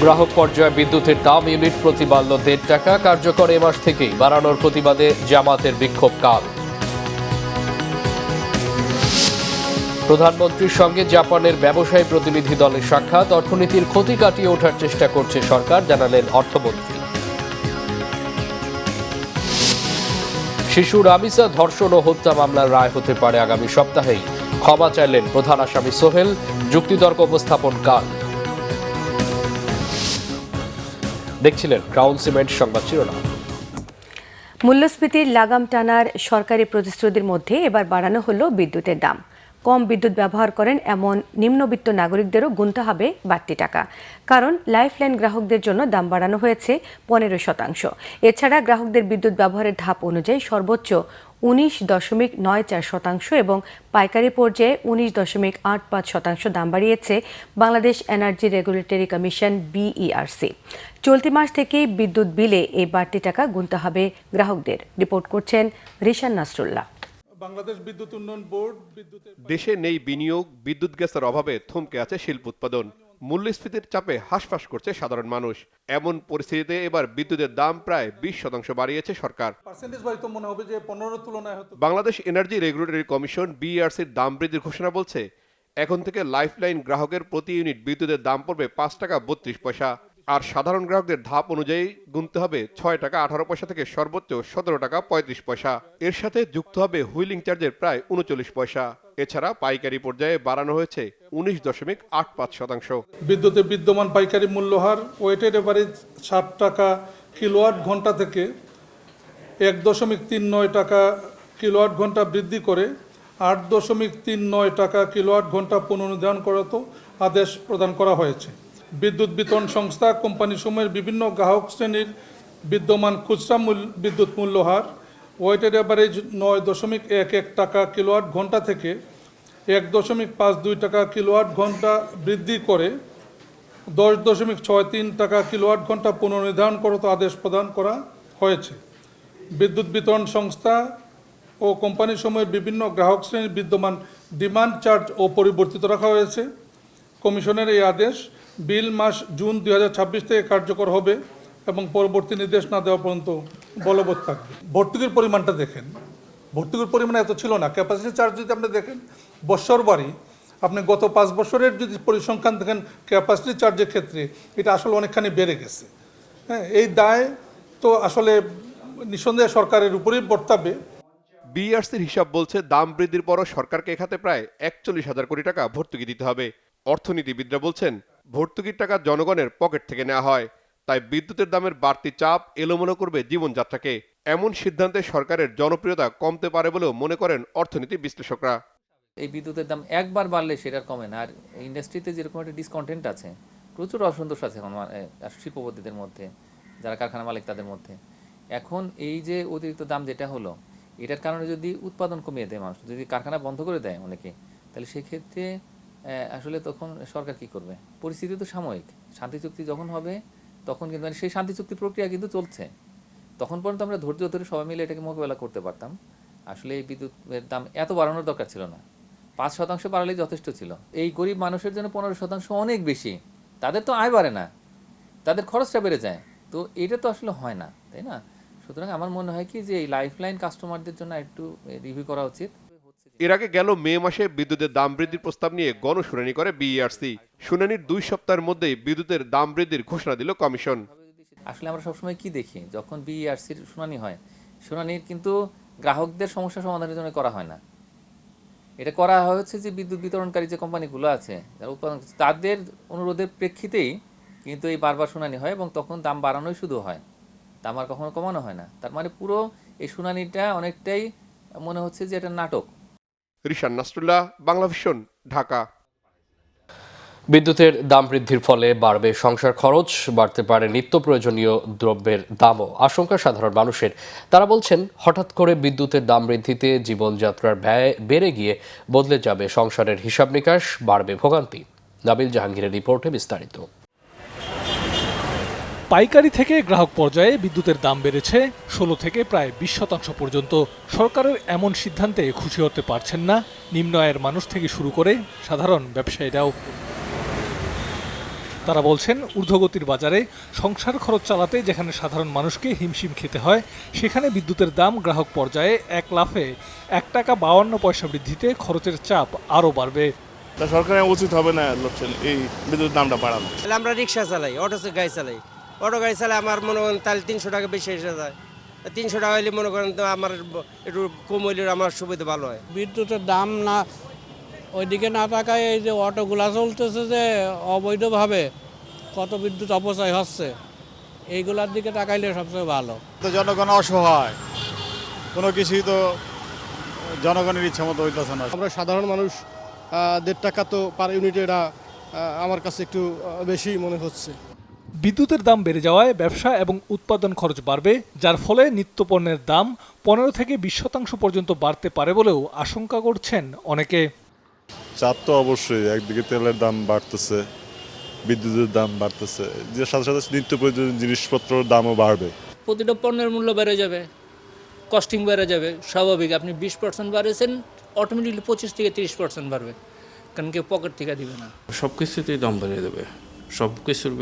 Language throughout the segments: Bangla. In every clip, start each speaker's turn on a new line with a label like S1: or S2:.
S1: গ্রাহক পর্যায়ে বিদ্যুতের দাম ইউনিট প্রতি বাড়ল ১.৫ টাকা। কার্যকর এ মাস থেকেই বাড়ানোর প্রতিবাদে জামাতের বিক্ষোভ কাল। প্রধানমন্ত্রীর সঙ্গে জাপানের ব্যবসায়ী প্রতিনিধি দলের সাক্ষাৎ। অর্থনীতির ক্ষতি কাটিয়ে ওঠার চেষ্টা করছে সরকার, জানালেন অর্থমন্ত্রী। শিশু রামিসা ধর্ষণ ও হত্যা মামলার রায় হতে পারে আগামী সপ্তাহেই। ক্ষমা চাইলেন প্রধান আসামি সোহেল। যুক্তিতর্ক উপস্থাপন কাল। দেখছিলেন ক্রাউন সিমেন্ট সংবাদ শিরোনাম।
S2: মূল্যস্ফীতির লাগাম টানার সরকারি প্রতিশ্রুতির মধ্যে এবার বাড়ানো হলো বিদ্যুতের দাম। কম বিদ্যুৎ ব্যবহার করেন এমন নিম্নবিত্ত নাগরিকদেরও গুনতে হবে বাড়তি টাকা। কারণ লাইফলাইন গ্রাহকদের জন্য দাম বাড়ানো হয়েছে ১৫%। এছাড়া গ্রাহকদের বিদ্যুৎ ব্যবহারের ধাপ অনুযায়ী সর্বোচ্চ ১৯.৯৪% এবং পাইকারি পর্যায়ে ১৯.৮৫% দাম বাড়িয়েছে Bangladesh energy regulatory commission BERC। চলতি মাস থেকেই বিদ্যুৎ বিলে এই বাড়তি টাকা গুনতে হবে গ্রাহকদের। রিপোর্ট করছেন রিশান নাসরুল্লাহ।
S3: বাংলাদেশ বিদ্যুৎ উন্নয়ন বোর্ড
S4: দেশে নেই বিনিয়োগ, বিদ্যুৎ গ্যাসের অভাবে থমকে আছে শিল্প উৎপাদন। মূল্যস্ফীতির চাপে হাঁসফাঁস করছে সাধারণ মানুষ। এমন পরিস্থিতিতে এবার বিদ্যুতের দাম প্রায় 20% বাড়িয়েছে সরকার।
S3: পার্সেন্টেজ হয়তো মনে হবে যে 15 তুলনায় হয়তো।
S4: বাংলাদেশ এনার্জি রেগুলেটরি কমিশন BERCর দাম বৃদ্ধির ঘোষণা বলছে, এখন থেকে লাইফলাইন গ্রাহকের প্রতি ইউনিট বিদ্যুতের দাম পড়বে 5 টাকা 32 পয়সা। আর সাধারণ গ্রাহকদের ধাপ অনুযায়ী গুনতে হবে 6 টাকা 18 পয়সা থেকে সর্বোচ্চ 17 টাকা 35 পয়সা। এর সাথে যুক্ত হবে হুইলিং চার্জের প্রায় 39 পয়সা। এছাড়া পাইকারি পর্যায়ে বাড়ানো হয়েছে 19.85%।
S3: বিদ্যুতে বিদ্যমান পাইকারি মূল্যহার ওয়েটেড এভারেজ 60 টাকা কিলোওয়াট ঘন্টা থেকে 1.39 টাকা কিলোওয়াট ঘন্টা বৃদ্ধি করে 8.39 টাকা কিলোওয়াট ঘন্টা পুনর্নির্ধারণ করার আদেশ প্রদান করা হয়েছে। বিদ্যুৎ বিতরণ সংস্থা কোম্পানিসমূহের বিভিন্ন গ্রাহক শ্রেণীর বিদ্যমান খুচরা বিদ্যুৎ মূল্যহার ওয়েটেড এভারেজ 9.11 টাকা কিলোওয়াট ঘন্টা থেকে 1.52 টাকা কিলোওয়াট ঘন্টা বৃদ্ধি করে 10.63 টাকা কিলোওয়াট ঘন্টা পুনর্নির্ধারণ করতে আদেশ প্রদান করা হয়েছে। বিদ্যুৎ বিতরণ সংস্থা ও কোম্পানিসমূহের বিভিন্ন গ্রাহক শ্রেণীর বিদ্যমান ডিমান্ড চার্জ অপরিবর্তিত রাখা হয়েছে। কমিশনের এই আদেশ বিল মাস জুন 2026 থেকে কার্যকর হবে এবং পরবর্তী নির্দেশ না দেওয়া পর্যন্ত বলবৎ থাকবে। ভর্তুকির পরিমাণটা দেখেন, ভর্তুকির পরিমাণ এত ছিল না। ক্যাপাসিটি চার্জ যদি আপনি দেখেন বৎসর বাড়ি, আপনি গত 5 বছরের যদি পরিসংখ্যান দেখেন ক্যাপাসিটি চার্জের ক্ষেত্রে এটা আসলে অনেকখানি বেড়ে গেছে। হ্যাঁ, এই দায় তো আসলে নিঃসন্দেহে সরকারের উপরেই বর্তাবে।
S4: BERCর হিসাব বলছে, দাম বৃদ্ধির পরও সরকারকে খাতে প্রায় 41,000 কোটি টাকা ভর্তুকি দিতে হবে। অর্থনীতিবিদরা বলছেন, ভর্তুকির টাকা জনগণের পকেট থেকে নেওয়া হয়, তাই বিদ্যুতের দামের বাড়তি চাপ এলোমেলো করবে জীবনযাত্রাকে। এমন সিদ্ধান্তে সরকারের জনপ্রিয়তা কমতে পারে বলেও মনে করেন অর্থনীতি বিশ্লেষকরা।
S5: এই বিদ্যুতের দাম একবার বাড়লে সেটার কমে না। আর ইন্ডাস্ট্রিতে যেরকম একটা ডিসকন্টেন্ট আছে, প্রচুর অসন্তোষ আছে শিল্পপতিদের মধ্যে, যারা কারখানা মালিক তাদের মধ্যে। এখন এই যে অতিরিক্ত দাম যেটা হলো, এটার কারণে যদি উৎপাদন কমিয়ে দেয় মানুষ, যদি কারখানা বন্ধ করে দেয় অনেকে, তাহলে সেক্ষেত্রে আসলে তখন সরকার কি করবে? পরিস্থিতি তো সাময়িক। শান্তি চুক্তি যখন হবে তখন কিন্তু সেই শান্তি চুক্তি প্রক্রিয়া কিন্তু চলছে। তখন পর্যন্ত আমরা ধৈর্য ধরে সবাই মিলে এটাকে মোকাবেলা করতে পারতাম। আসলে এই বিদ্যুতের দাম এত বাড়ানোর দরকার ছিল না। 5% বাড়ালেই যথেষ্ট ছিল। এই গরিব মানুষের জন্য 15% অনেক বেশি। তাদের তো আয় বাড়ে না, তাদের খরচটা বেড়ে যায়। তো এটা তো আসলে হয় না, তাই না? সুতরাং আমার মনে হয় কি যে এই লাইফলাইন কাস্টমারদের জন্য একটু রিভিউ করা উচিত।
S4: এর আগে গেল মে মাসে বিদ্যুতের দাম বৃদ্ধির প্রস্তাব নিয়ে গণশুনানি করে BERC। শুনানির 2 সপ্তাহের মধ্যেই বিদ্যুতের দাম বৃদ্ধির ঘোষণা দিল কমিশন।
S5: আসলে আমরা সবসময় কি দেখি, যখন BERCর শুনানি হয়, শুনানির কিন্তু গ্রাহকদের সমস্যা সমাধানের জন্য করা হয় না। এটা করা হচ্ছে যে বিদ্যুৎ বিতরণকারী যে কোম্পানিগুলো আছে, যারা উৎপাদন করছে, তাদের অনুরোধের প্রেক্ষিতেই কিন্তু এই বারবার শুনানি হয় এবং তখন দাম বাড়ানোই শুধু হয়, দাম আর কখনো কমানো হয় না। তার মানে পুরো এই শুনানিটা অনেকটাই মনে হচ্ছে যে এটা নাটক।
S4: রিশান নাসরুল্লাহ, বাংলা ভিশন, ঢাকা।
S1: বিদ্যুতের দাম বৃদ্ধির ফলে বাড়বে সংসার খরচ, বাড়তে পারে নিত্য প্রয়োজনীয় দ্রব্যের দামও। আশঙ্কা সাধারণ মানুষের। তারা বলছেন, হঠাৎ করে বিদ্যুতের দাম বৃদ্ধিতে জীবনযাত্রার ব্যয় বেড়ে গিয়ে বদলে যাবে সংসারের হিসাব নিকাশ, বাড়বে ভোগান্তি। নাবিল জাহাঙ্গীরের রিপোর্টে বিস্তারিত।
S6: পাইকারি থেকে গ্রাহক পর্যায়ে বিদ্যুতের দাম বেড়েছে 16 থেকে প্রায় 20% পর্যন্ত। সরকারের এমন সিদ্ধান্তে খুশি হতে পারছেন না নিম্ন আয়ের মানুষ থেকে শুরু করে সাধারণ ব্যবসায়ীরাও। তারা বলছেন ঊর্ধ্বগতির বাজারে সংসার খরচ চালাতে যেখানে সাধারণ মানুষকে হিমশিম খেতে হয়, সেখানে বিদ্যুতের দাম গ্রাহক পর্যায়ে এক লাফে ৳1.52 বৃদ্ধিতে খরচের চাপ আরও বাড়বে।
S7: তা সরকারের উচিত হবে না এই বিদ্যুৎ দামটা বাড়ানো।
S8: তাহলে আমরা রিক্সা চালাই, গাড়ি চালাই, অটো গাড়ি চালাই, আমার মনে করেন তাহলে 300 টাকা বেশি এসে যায়। 300 টাকা হলে মনে করেন তো আমার একটু কম হইলে আমার সুবিধা ভালো হয়।
S9: বিদ্যুতের দাম না ওইদিকে না থাকায় এই যে অটোগুলা চলতেছে যে অবৈধভাবে কত বিদ্যুৎ অপচয় হচ্ছে, এইগুলার দিকে তাকাইলে সবচেয়ে ভালো।
S10: তো জনগণ অসহায়, কোনো কিছুই তো জনগণের ইচ্ছা মতো হইতেছে না।
S11: আমরা সাধারণ মানুষ, 1.5 টাকা তো পার ইউনিটে, এটা আমার কাছে একটু বেশি মনে হচ্ছে।
S6: বিদ্যুতের দাম বেড়ে যাওয়ায় ব্যবসা এবং উৎপাদন খরচ বাড়বে, যার ফলে নিত্যপণ্যের দাম 15 থেকে 20% পর্যন্ত বাড়তে পারে বলেও আশঙ্কা করছেন অনেকে।
S12: চাপ তো অবশ্যই, একদিকে তেলের দাম বাড়তেছে, বিদ্যুতের দাম বাড়তেছে, যে সাথে সাথে নিত্য প্রয়োজনীয় জিনিসপত্রের দামও বাড়বে।
S9: প্রতিটা পণ্যের মূল্য বেড়ে যাবে, কস্টিং বেড়ে যাবে, স্বাভাবিক। আপনি 20% বাড়েছেন, অটোমেটিকলি 25 থেকে 30% বাড়বে, কারণ কেউ পকেট থেকে দিবে না।
S7: সব কিছুতেই দাম বেড়ে যাবে, সব কিছুর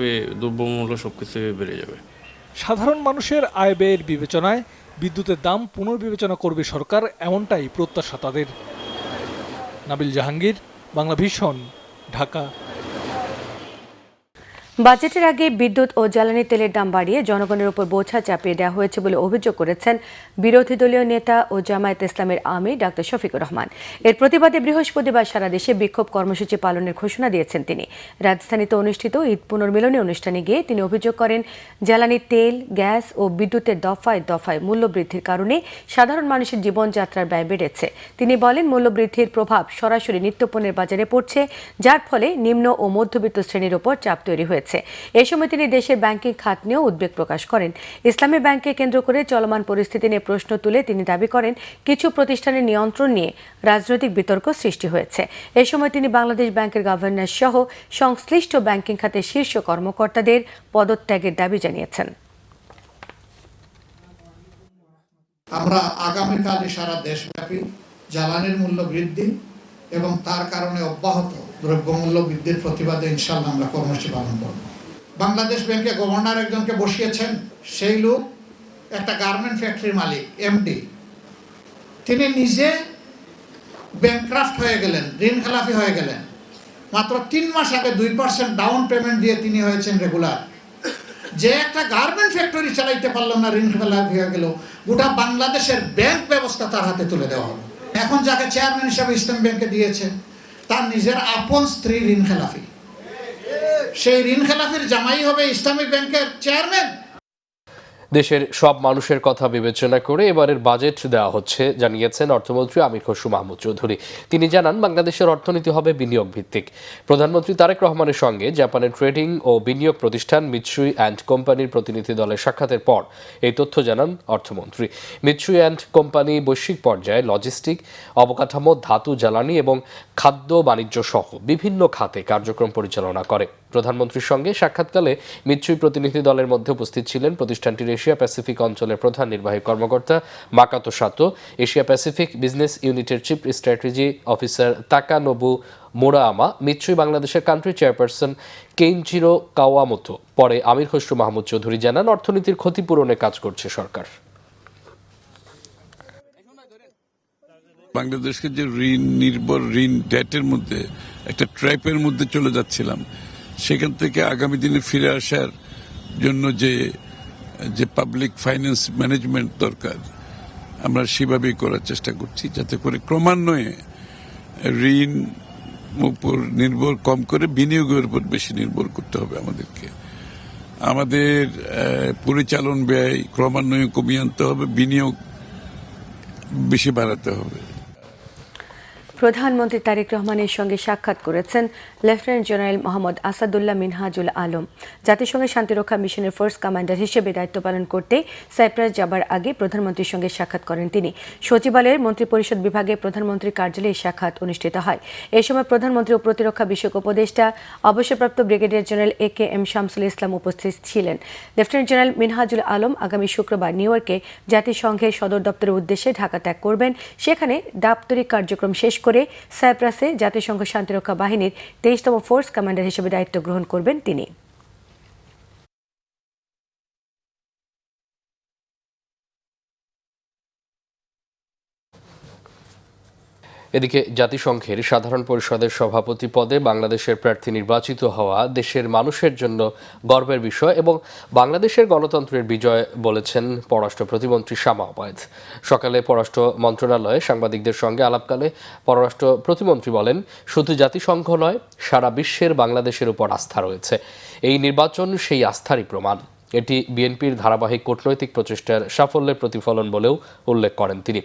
S7: দ্রব্যমূল্য সব কিছু বেড়ে যাবে।
S6: সাধারণ মানুষের আয় ব্যয়ের বিবেচনায় বিদ্যুতের দাম পুনর্বিবেচনা করবে সরকার, এমনটাই প্রত্যাশা তাদের। নাবিল জাহাঙ্গীর, বাংলা ভিশন, ঢাকা।
S2: বাজেটের আগে বিদ্যুৎ ও জ্বালানি তেলের দাম বাড়িয়ে জনগণের উপর বোঝা চাপিয়ে দেওয়া হয়েছে বলে অভিযোগ করেছেন বিরোধী দলীয় নেতা ও জামায়াত ইসলামের আমির ডাক্তার শফিকুর রহমান। এর প্রতিবাদে বৃহস্পতিবার সারা দেশে বিক্ষোভ কর্মসূচি পালনের ঘোষণা দিয়েছেন তিনি। রাজধানীতে অনুষ্ঠিত ঈদ পুনর্মিলনী অনুষ্ঠানে গিয়ে তিনি অভিযোগ করেন, জ্বালানি তেল, গ্যাস ও বিদ্যুতের দফায় দফায় মূল্যবৃদ্ধির কারণে সাধারণ মানুষের জীবনযাত্রার ব্যয় বেড়েছে। তিনি বলেন, মূল্যবৃদ্ধির প্রভাব সরাসরি নিত্যপণ্যের বাজারে পড়ছে, যার ফলে নিম্ন ও মধ্যবিত্ত শ্রেণীর উপর চাপ তৈরি হয়েছে। এ সময় তিনি দেশের ব্যাংকিং খাত নিয়েও উদ্বেগ প্রকাশ করেন। ইসলামী ব্যাংককে কেন্দ্র করে চলমান পরিস্থিতি নিয়ে প্রশ্ন তুলে তিনি দাবি করেন, কিছু প্রতিষ্ঠানের নিয়ন্ত্রণ নিয়ে রাজনৈতিক বিতর্ক সৃষ্টি হয়েছে। এ সময় তিনি বাংলাদেশ ব্যাংকের গভর্নর সহ সংশ্লিষ্ট ব্যাংকিং খাতের শীর্ষ কর্মকর্তাদের পদত্যাগের দাবি জানিয়েছেন।
S13: আমরা আগামীকালে সারা দেশব্যাপী জ্বালানির মূল্য বৃদ্ধি এবং তার কারণে অব্যাহত দ্রব্যমূল্য বৃদ্ধির প্রতিবাদে ইনশাআল্লাহ আমরা কর্মসূচি পালন করব। বাংলাদেশ ব্যাংকে গভর্নর একজনকে বসিয়েছেন, সেই লোক একটা গার্মেন্ট ফ্যাক্টরির মালিক, এমডি। তিনি নিজে ব্যাংক্রাফট হয়ে গেলেন, ঋণ খেলাপি হয়ে গেলেন। মাত্র 3 মাস আগে 2% ডাউন পেমেন্ট দিয়ে তিনি হয়েছেন রেগুলার। যে একটা গার্মেন্ট ফ্যাক্টরি চালাইতে পারলো না, ঋণ খেলাপি হয়ে গেল, গোটা বাংলাদেশের ব্যাংক ব্যবস্থা তার হাতে তুলে দেওয়া হলো। এখন যাকে চেয়ারম্যান হিসাবে ইসলাম ব্যাংকে দিয়েছে, তার নিজের আপন স্ত্রী ঋণ খেলাফি। সেই ঋণ খেলাফির জামাই হবে ইসলামী ব্যাংকের চেয়ারম্যান।
S1: দেশের সব মানুষের কথা বিবেচনা করে এবারের বাজেট দেওয়া হচ্ছে জানিয়েছেন অর্থমন্ত্রী আমির খসরু মাহমুদ চৌধুরী। তিনি জানান, বাংলাদেশের অর্থনীতি হবে বিনিয়োগ ভিত্তিক। প্রধানমন্ত্রী তারেক রহমানের সঙ্গে জাপানের ট্রেডিং ও বিনিয়োগ প্রতিষ্ঠান মিৎসুই অ্যান্ড কোম্পানির প্রতিনিধি দলের সাক্ষাতের পর এই তথ্য জানান অর্থমন্ত্রী। মিৎসুই অ্যান্ড কোম্পানি বৈশ্বিক পর্যায়ে লজিস্টিক, অবকাঠামো, ধাতু, জ্বালানি এবং খাদ্য বাণিজ্য সহ বিভিন্ন খাতে কার্যক্রম পরিচালনা করে। প্রধানমন্ত্রীর সঙ্গে সাক্ষাৎকালে মিৎসুই প্রতিনিধি দলের মধ্যে উপস্থিত ছিলেন প্রতিষ্ঠানটির এশিয়া প্যাসিফিক অঞ্চলের প্রধান নির্বাহী কর্মকর্তা মাকাতো সাতো, এশিয়া প্যাসিফিক বিজনেস ইউনিটের চিফ স্ট্র্যাটেজি অফিসার তাকানোবু মোরায়ামা, মিৎসুই বাংলাদেশের কান্ট্রি চেয়ারপারসন কেইনজিরো কাওয়ামোতো। পরে আমির খসরু মাহমুদ চৌধুরী জানান, অর্থনীতির ক্ষতিপূরণে কাজ করছে সরকার।
S14: বাংলাদেশকে যে ঋণ নির্ভর ঋণ ডেটের মধ্যে একটা ট্র্যাপের মধ্যে চলে যাচ্ছিলাম, সেখান থেকে আগামী দিনে ফিরে আসার জন্য যে পাবলিক ফাইন্যান্স ম্যানেজমেন্ট দরকার, আমরা সেভাবেই করার চেষ্টা করছি, যাতে করে ক্রমান্বয়ে ঋণ উপর নির্ভর কম করে বিনিয়োগের উপর বেশি নির্ভর করতে হবে আমাদেরকে। আমাদের পরিচালন ব্যয় ক্রমান্বয়ে কমিয়ে আনতে হবে, বিনিয়োগ বেশি বাড়াতে হবে।
S2: প্রধানমন্ত্রী তারেক রহমানের সঙ্গে সাক্ষাৎ করেছেন লেফটেন্যান্ট জেনারেল মোহাম্মদ আসাদুল্লাহ মিনহাজুল আলম। জাতিসংঘের শান্তিরক্ষা মিশনের ফার্স্ট কমান্ডার হিসেবে দায়িত্ব পালন করতে সাইপ্রাস যাবার আগে প্রধানমন্ত্রীর সঙ্গে সাক্ষাৎ করেন তিনি। সচিবালয়ের মন্ত্রিপরিষদ বিভাগে প্রধানমন্ত্রীর কার্যালয়ে সাক্ষাৎ অনুষ্ঠিত হয়। এ সময় প্রধানমন্ত্রী ও প্রতিরক্ষা বিষয়ক উপদেষ্টা অবসরপ্রাপ্ত brigadier general AKM Shamsul Islam উপস্থিত ছিলেন। লেফটেন্যান্ট জেনারেল মিনহাজুল আলম আগামী শুক্রবার নিউ ইয়র্কে জাতিসংঘের সদর দপ্তরের উদ্দেশ্যে ঢাকা ত্যাগ করবেন। সেখানে দাপ্তরিক কার্যক্রম শেষ করে করে সাইপ্রাসে জাতিসংঘ শান্তিরক্ষা বাহিনীর 23তম ফোর্স কমান্ডার হিসেবে দায়িত্ব গ্রহণ করবেন তিনি।
S1: এদিকে জাতিসংঘের সাধারণ পরিষদের সভাপতি পদে বাংলাদেশের প্রার্থী নির্বাচিত হওয়া দেশের মানুষের জন্য গর্বের বিষয় এবং বাংলাদেশের গণতন্ত্রের বিজয় বলেছেন পররাষ্ট্র প্রতিমন্ত্রী শামা ওবায়েদ। সকালে পররাষ্ট্র মন্ত্রণালয়ে সাংবাদিকদের সঙ্গে আলাপকালে পররাষ্ট্র প্রতিমন্ত্রী বলেন, শুধু জাতিসংঘ নয়, সারা বিশ্বের বাংলাদেশের উপর আস্থা রয়েছে। এই নির্বাচন সেই আস্থারই প্রমাণ। এটি বিএনপির ধারাবাহিক কূটনৈতিক প্রচেষ্টার সাফল্যের প্রতিফলন বলেও উল্লেখ করেন তিনি।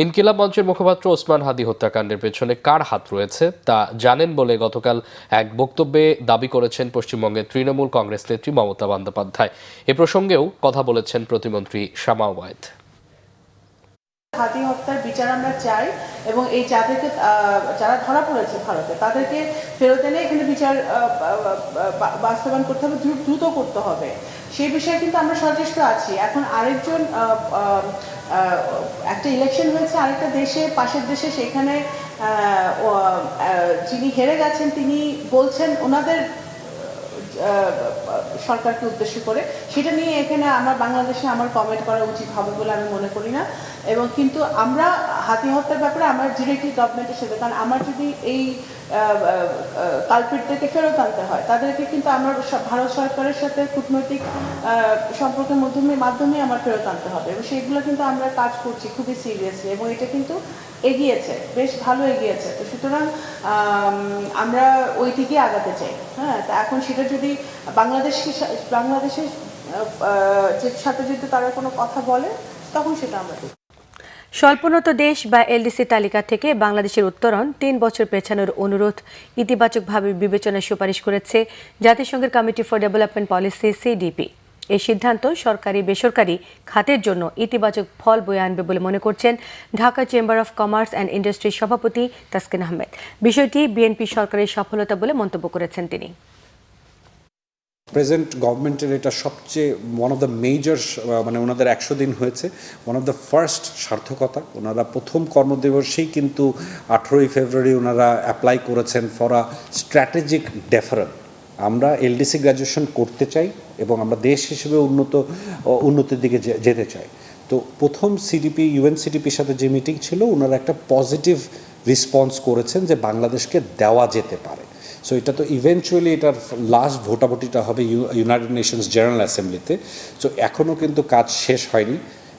S1: ইনকিলাব মঞ্চের মুখপাত্র ওসমান হাদী হত্যাকাণ্ডের পেছনে কার হাত রয়েছে তা জানেন বলে গতকাল এক বক্তব্যে দাবি করেছেন পশ্চিমবঙ্গের তৃণমূল কংগ্রেস নেত্রী মমতা বন্দ্যোপাধ্যায়। এ প্রসঙ্গেও কথা বলেছেন প্রতিমন্ত্রী শামা ওবায়েদ।
S15: হাতি হত্যার বিচার আমরা চাই এবং এই যাদেরকে যারা ধরা পড়েছে ভারতে তাদেরকে ফেরত এনে এখানে বিচার বাস্তবায়ন করতে হবে, দ্রুত করতে হবে। সেই বিষয়ে কিন্তু আমরা সচেষ্ট আছি। এখন আরেকজন একটা ইলেকশন হয়েছে আরেকটা দেশে, পাশের দেশে, সেখানে যিনি হেরে গেছেন তিনি বলছেন ওনাদের সরকারকে উদ্দেশ্য করে, সেটা নিয়ে এখানে আমার বাংলাদেশে আমার কমেন্ট করা উচিত হবে বলে আমি মনে করি না। এবং কিন্তু আমরা হাতি হত্যার ব্যাপারে আমরা ডিরেক্টলি গভর্নমেন্টের সাথে, কারণ আমার যদি এই কালপিটদেরকে ফেরত আনতে হয় তাদেরকে কিন্তু আমরা ভারত সরকারের সাথে কূটনৈতিক সম্পর্কের মাধ্যমে আমার ফেরত আনতে হবে এবং সেইগুলো কিন্তু আমরা কাজ করছি খুবই সিরিয়াসলি এবং এটা কিন্তু এগিয়েছে, বেশ ভালো এগিয়েছে। তো সুতরাং আমরা ওই দিকে আগাতে চাই। হ্যাঁ, তা এখন সেটা যদি বাংলাদেশের সাথে যদি তারা কোনো কথা বলে তখন সেটা আমরা দেখি।
S2: স্বল্পোন্নত দেশ বা এলডিসি তালিকা থেকে বাংলাদেশের উত্তরণ 3 বছর পেছানোর অনুরোধ ইতিবাচকভাবে বিবেচনার সুপারিশ করেছে জাতিসংঘের committee for development policy CDP. এই সিদ্ধান্ত সরকারি বেসরকারি খাতের জন্য ইতিবাচক ফল বয়ে আনবে বলে মনে করছেন Dhaka chamber of commerce and ইন্ডাস্ট্রির সভাপতি তাসকিন আহমেদ। বিষয়টি বিএনপি সরকারের সফলতা বলে মন্তব্য করেছেন তিনি।
S16: প্রেজেন্ট গভর্নমেন্টের এটা সবচেয়ে ওয়ান অফ দ্য মেজর, মানে ওনাদের 100 দিন হয়েছে, ওয়ান অফ দ্য ফার্স্ট সার্থকতা। ওনারা প্রথম কর্মদিবসেই কিন্তু 18ই ফেব্রুয়ারি ওনারা অ্যাপ্লাই করেছেন ফর আ স্ট্র্যাটেজিক ডেফারেন্স। আমরা এলডিসি গ্র্যাজুয়েশন করতে চাই এবং আমরা দেশ হিসেবে উন্নতির দিকে যেতে চাই। তো প্রথম সিডিপি ইউএন সিডিপির সাথে যে মিটিং ছিল ওনারা একটা পজিটিভ রেসপন্স করেছেন যে বাংলাদেশকে দেওয়া যেতে পারে। সো এটা তো ইভেনচুয়ালি এটার লাস্ট ভোটাভুটিটা হবে ইউনাইটেড নেশনস জেনারেল অ্যাসেম্বলিতে। সো এখনও কিন্তু কাজ শেষ হয়নি।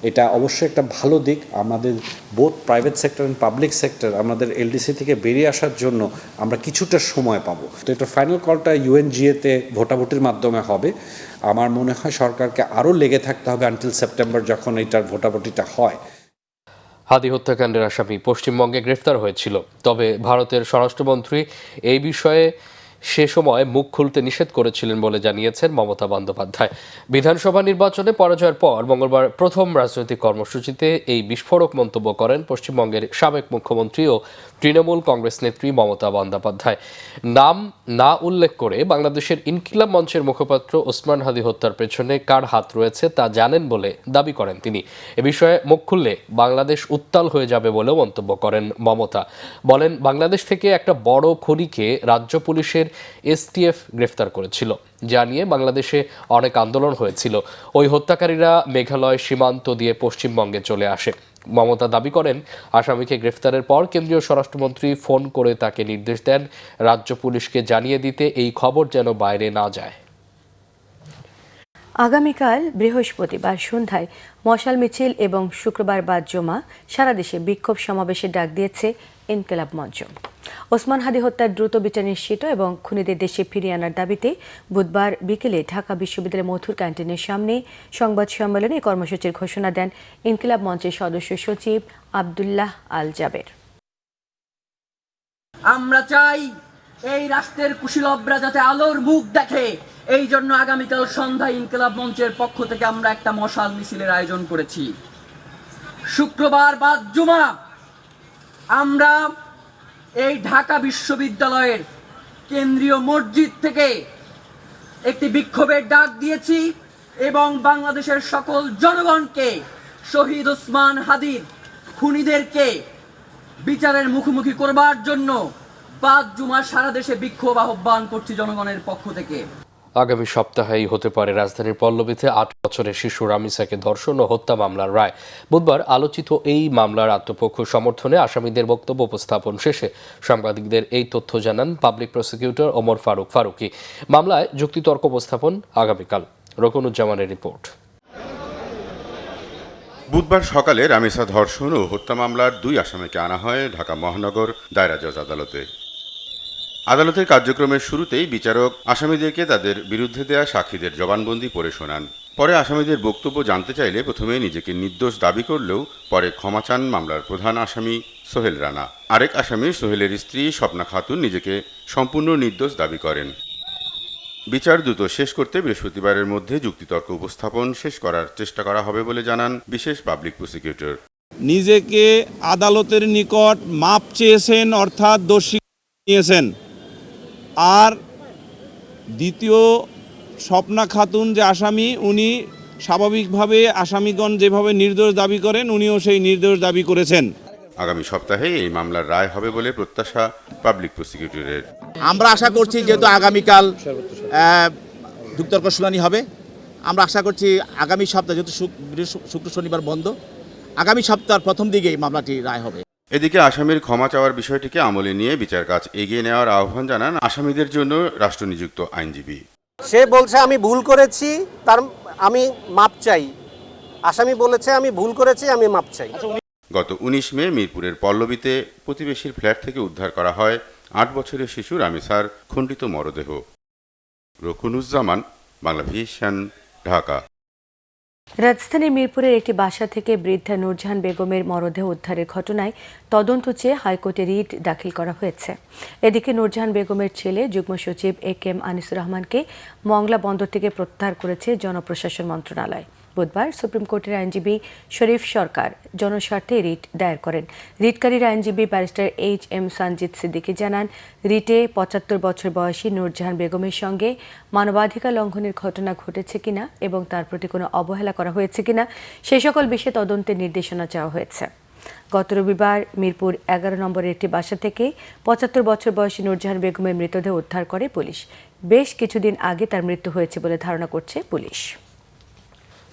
S16: এটা অবশ্যই একটা ভালো দিক। আমাদের both private sector and public sector আমাদের এলডিসি থেকে বেরিয়ে আসার জন্য আমরা কিছুটা সময় পাবো। তো এটা ফাইনাল কলটা ইউএনজিএতে ভোটাভুটির মাধ্যমে হবে। আমার মনে হয় সরকারকে আরও লেগে থাকতে হবে আনটিল সেপ্টেম্বর যখন এটার ভোটাভুটিটা হয়।
S1: হাদি হত্যাকাণ্ডের আসামি পশ্চিমবঙ্গে গ্রেফতার হয়েছিল, তবে ভারতের স্বরাষ্ট্রমন্ত্রী এই বিষয়ে সে সময় মুখ খুলতে নিষেধ করেছিলেন বলে জানিয়েছেন মমতা বন্দ্যোপাধ্যায়। বিধানসভা নির্বাচনে পরাজয়ের পর মঙ্গলবার প্রথম রাজনৈতিক কর্মসূচিতে এই বিস্ফোরক মন্তব্য করেন পশ্চিমবঙ্গের সাবেক মুখ্যমন্ত্রী ও তৃণমূল কংগ্রেস নেত্রী মমতা বন্দ্যোপাধ্যায়। নাম না উল্লেখ করে বাংলাদেশের ইনকিলাব মঞ্চের মুখপাত্র ওসমান হাদী হত্যার পেছনে কার হাত রয়েছে তা জানেন বলে দাবি করেন তিনি। এ বিষয়ে মুখ খুললে বাংলাদেশ উত্তাল হয়ে যাবে বলেও মন্তব্য করেন মমতা। বলেন, বাংলাদেশ থেকে একটা বড় খনিকে রাজ্য পুলিশের এসটিএফ গ্রেফতার করেছিল, যা নিয়ে বাংলাদেশে অনেক আন্দোলন হয়েছিল। ওই হত্যাকারীরা মেঘালয় সীমান্ত দিয়ে পশ্চিমবঙ্গে চলে আসে। মমতা দাবি করেন, আসামিকে গ্রেফতারের পর কেন্দ্রীয় স্বরাষ্ট্রমন্ত্রী ফোন করে তাকে নির্দেশ দেন রাজ্য পুলিশকে জানিয়ে দিতে এই খবর যেন বাইরে না যায়।
S2: আগামীকাল বৃহস্পতিবার সন্ধ্যায় মশাল মিছিল এবং শুক্রবার বাদ জমা সারা দেশে বিক্ষোভ সমাবেশের ডাক দিয়েছে ইনকিলাব মঞ্চ। ওসমান হাদী হত্যার দ্রুত বিচার নিশ্চিত এবং খুনিদের দেশে ফিরিয়ে আনার দাবিতে বুধবার বিকেলে ঢাকা বিশ্ববিদ্যালয়ের মথুর ক্যান্টিনের সামনে সংবাদ সম্মেলনে কর্মসূচির ঘোষণা দেন ইনকিলাব মঞ্চের সদস্য সচিব আব্দুল্লাহ আল জাবের।
S17: আমরা চাই এই রাষ্ট্রের কুশীলবরা যাতে আলোর মুখ দেখে, এই জন্য আগামীকাল সন্ধ্যায় ইনকিলাব মঞ্চের পক্ষ থেকে আমরা একটা মশাল মিছিলের আয়োজন করেছি। শুক্রবার বাদ জুমা আমরা এই ঢাকা বিশ্ববিদ্যালয়ের কেন্দ্রীয় মসজিদ থেকে একটি বিক্ষোভের ডাক দিয়েছি এবং বাংলাদেশের সকল জনগণকে শহীদ ওসমান হাদীর খুনিদেরকে বিচারের মুখোমুখি করবার জন্য বাদ জুমা সারা দেশে বিক্ষোভ আহ্বান করছি জনগণের পক্ষ থেকে।
S1: আগামী সপ্তাহেই হতে পারে রাজধানীর পল্লবীতে 8 বছরের শিশু রামিসাকে ধর্ষণ ও হত্যা মামলার রায়। বুধবার আলোচিত এই মামলার আত্মপক্ষ সমর্থনে আসামিদের বক্তব্য উপস্থাপন শেষে সাংবাদিকদের এই তথ্য জানান পাবলিক প্রসিকিউটর ওমর ফারুকি। মামলায় যুক্তিতর্ক উপস্থাপন আগামীকাল। রকুনুজ্জামানের রিপোর্ট।
S18: বুধবার সকালে রামিসা ধর্ষণ ও হত্যা মামলার 2 আসামিকে আনা হয় ঢাকা মহানগর দায়রা জজ আদালতে। আদালতের কার্যক্রমের শুরুতেই বিচারক আসামিদেরকে তাদের বিরুদ্ধে দেয়া সাক্ষীদের জবানবন্দি পড়ে শোনান। পরে আসামিদের বক্তব্য জানতে চাইলে প্রথমে নিজেকে নির্দোষ দাবি করলেও পরে ক্ষমা চান মামলার প্রধান আসামি সোহেল রানা। আরেক আসামি সোহেলের স্ত্রী স্বপ্না খাতুন নিজেকে সম্পূর্ণ নির্দোষ দাবি করেন। বিচার দ্রুত শেষ করতে বৃহস্পতিবারের মধ্যে যুক্তিতর্ক উপস্থাপন শেষ করার চেষ্টা করা হবে বলে জানান বিশেষ পাবলিক প্রসিকিউটর।
S19: নিজেকে আদালতের নিকট মাপ চেয়েছেন, অর্থাৎ দোষী নিয়েছেন। আর দ্বিতীয় স্বপ্না খাতুন যে আসামি, উনি স্বাভাবিকভাবে আসামিগণ যেভাবে নির্দোষ দাবি করেন উনিও সেই নির্দোষ দাবি করেছেন।
S18: আগামী সপ্তাহে এই মামলার রায় হবে বলে প্রত্যাশা পাবলিক প্রসিকিউটরের।
S20: আমরা আশা করছি যেহেতু আগামীকাল যুক্তিতর্ক শুনানি হবে, আমরা আশা করছি আগামী সপ্তাহে, যেহেতু শুক্র শনিবার বন্ধ, আগামী সপ্তাহের প্রথম দিকে এই মামলাটি রায় হবে।
S18: এদিকে আসামির ক্ষমা চাওয়ার বিষয়টিকে আমলে নিয়ে বিচার কাজ এগিয়ে নেওয়ার আহ্বান জানান আসামিদের জন্য রাষ্ট্রনিযুক্ত আইনজীবী।
S21: সে বলছে আমি ভুল করেছি, আমি মাপ চাই। আসামি বলেছে আমি ভুল করেছি, আমি মাপ চাই।
S18: গত 19 মে মিরপুরের পল্লবীতে প্রতিবেশীর ফ্ল্যাট থেকে উদ্ধার করা হয় 8 বছরের শিশু রামিসার খণ্ডিত মরদেহ। রকুনুজ্জামান, বাংলা ভিশন, ঢাকা।
S2: রাজধানীর মিরপুরের একটি বাসা থেকে বৃদ্ধা নূরজাহান বেগমের মরদেহ উদ্ধারের ঘটনায় তদন্ত চেয়ে হাইকোর্টে রিট দাখিল করা হয়েছে। এদিকে নূরজাহান বেগমের ছেলে যুগ্ম সচিব AK আনিসুর রহমানকে মংলা বন্দর থেকে প্রত্যাহার করেছে জনপ্রশাসন মন্ত্রণালয়। বুধবার সুপ্রিম কোর্টের আইনজীবী শরীফ সরকার জনস্বার্থে রিট দায়ের করেন। রিটকারীর আইনজীবী ব্যারিস্টার HM সঞ্জিত সিদ্দিকী জানান, রিটে 75 বছর বয়সী নূরজাহান বেগমের সঙ্গে মানবাধিকার লঙ্ঘনের ঘটনা ঘটেছে কিনা এবং তার প্রতি কোনো অবহেলা করা হয়েছে কিনা সে সকল বিষয়ে তদন্তের নির্দেশনা চাওয়া হয়েছে। গত রবিবার মিরপুর 11 নম্বরের একটি বাসা থেকে 75 বছর বয়সী নূরজাহান বেগমের মৃতদেহ উদ্ধার করে পুলিশ। বেশ কিছুদিন আগে তার মৃত্যু হয়েছে বলে ধারণা করছে পুলিশ।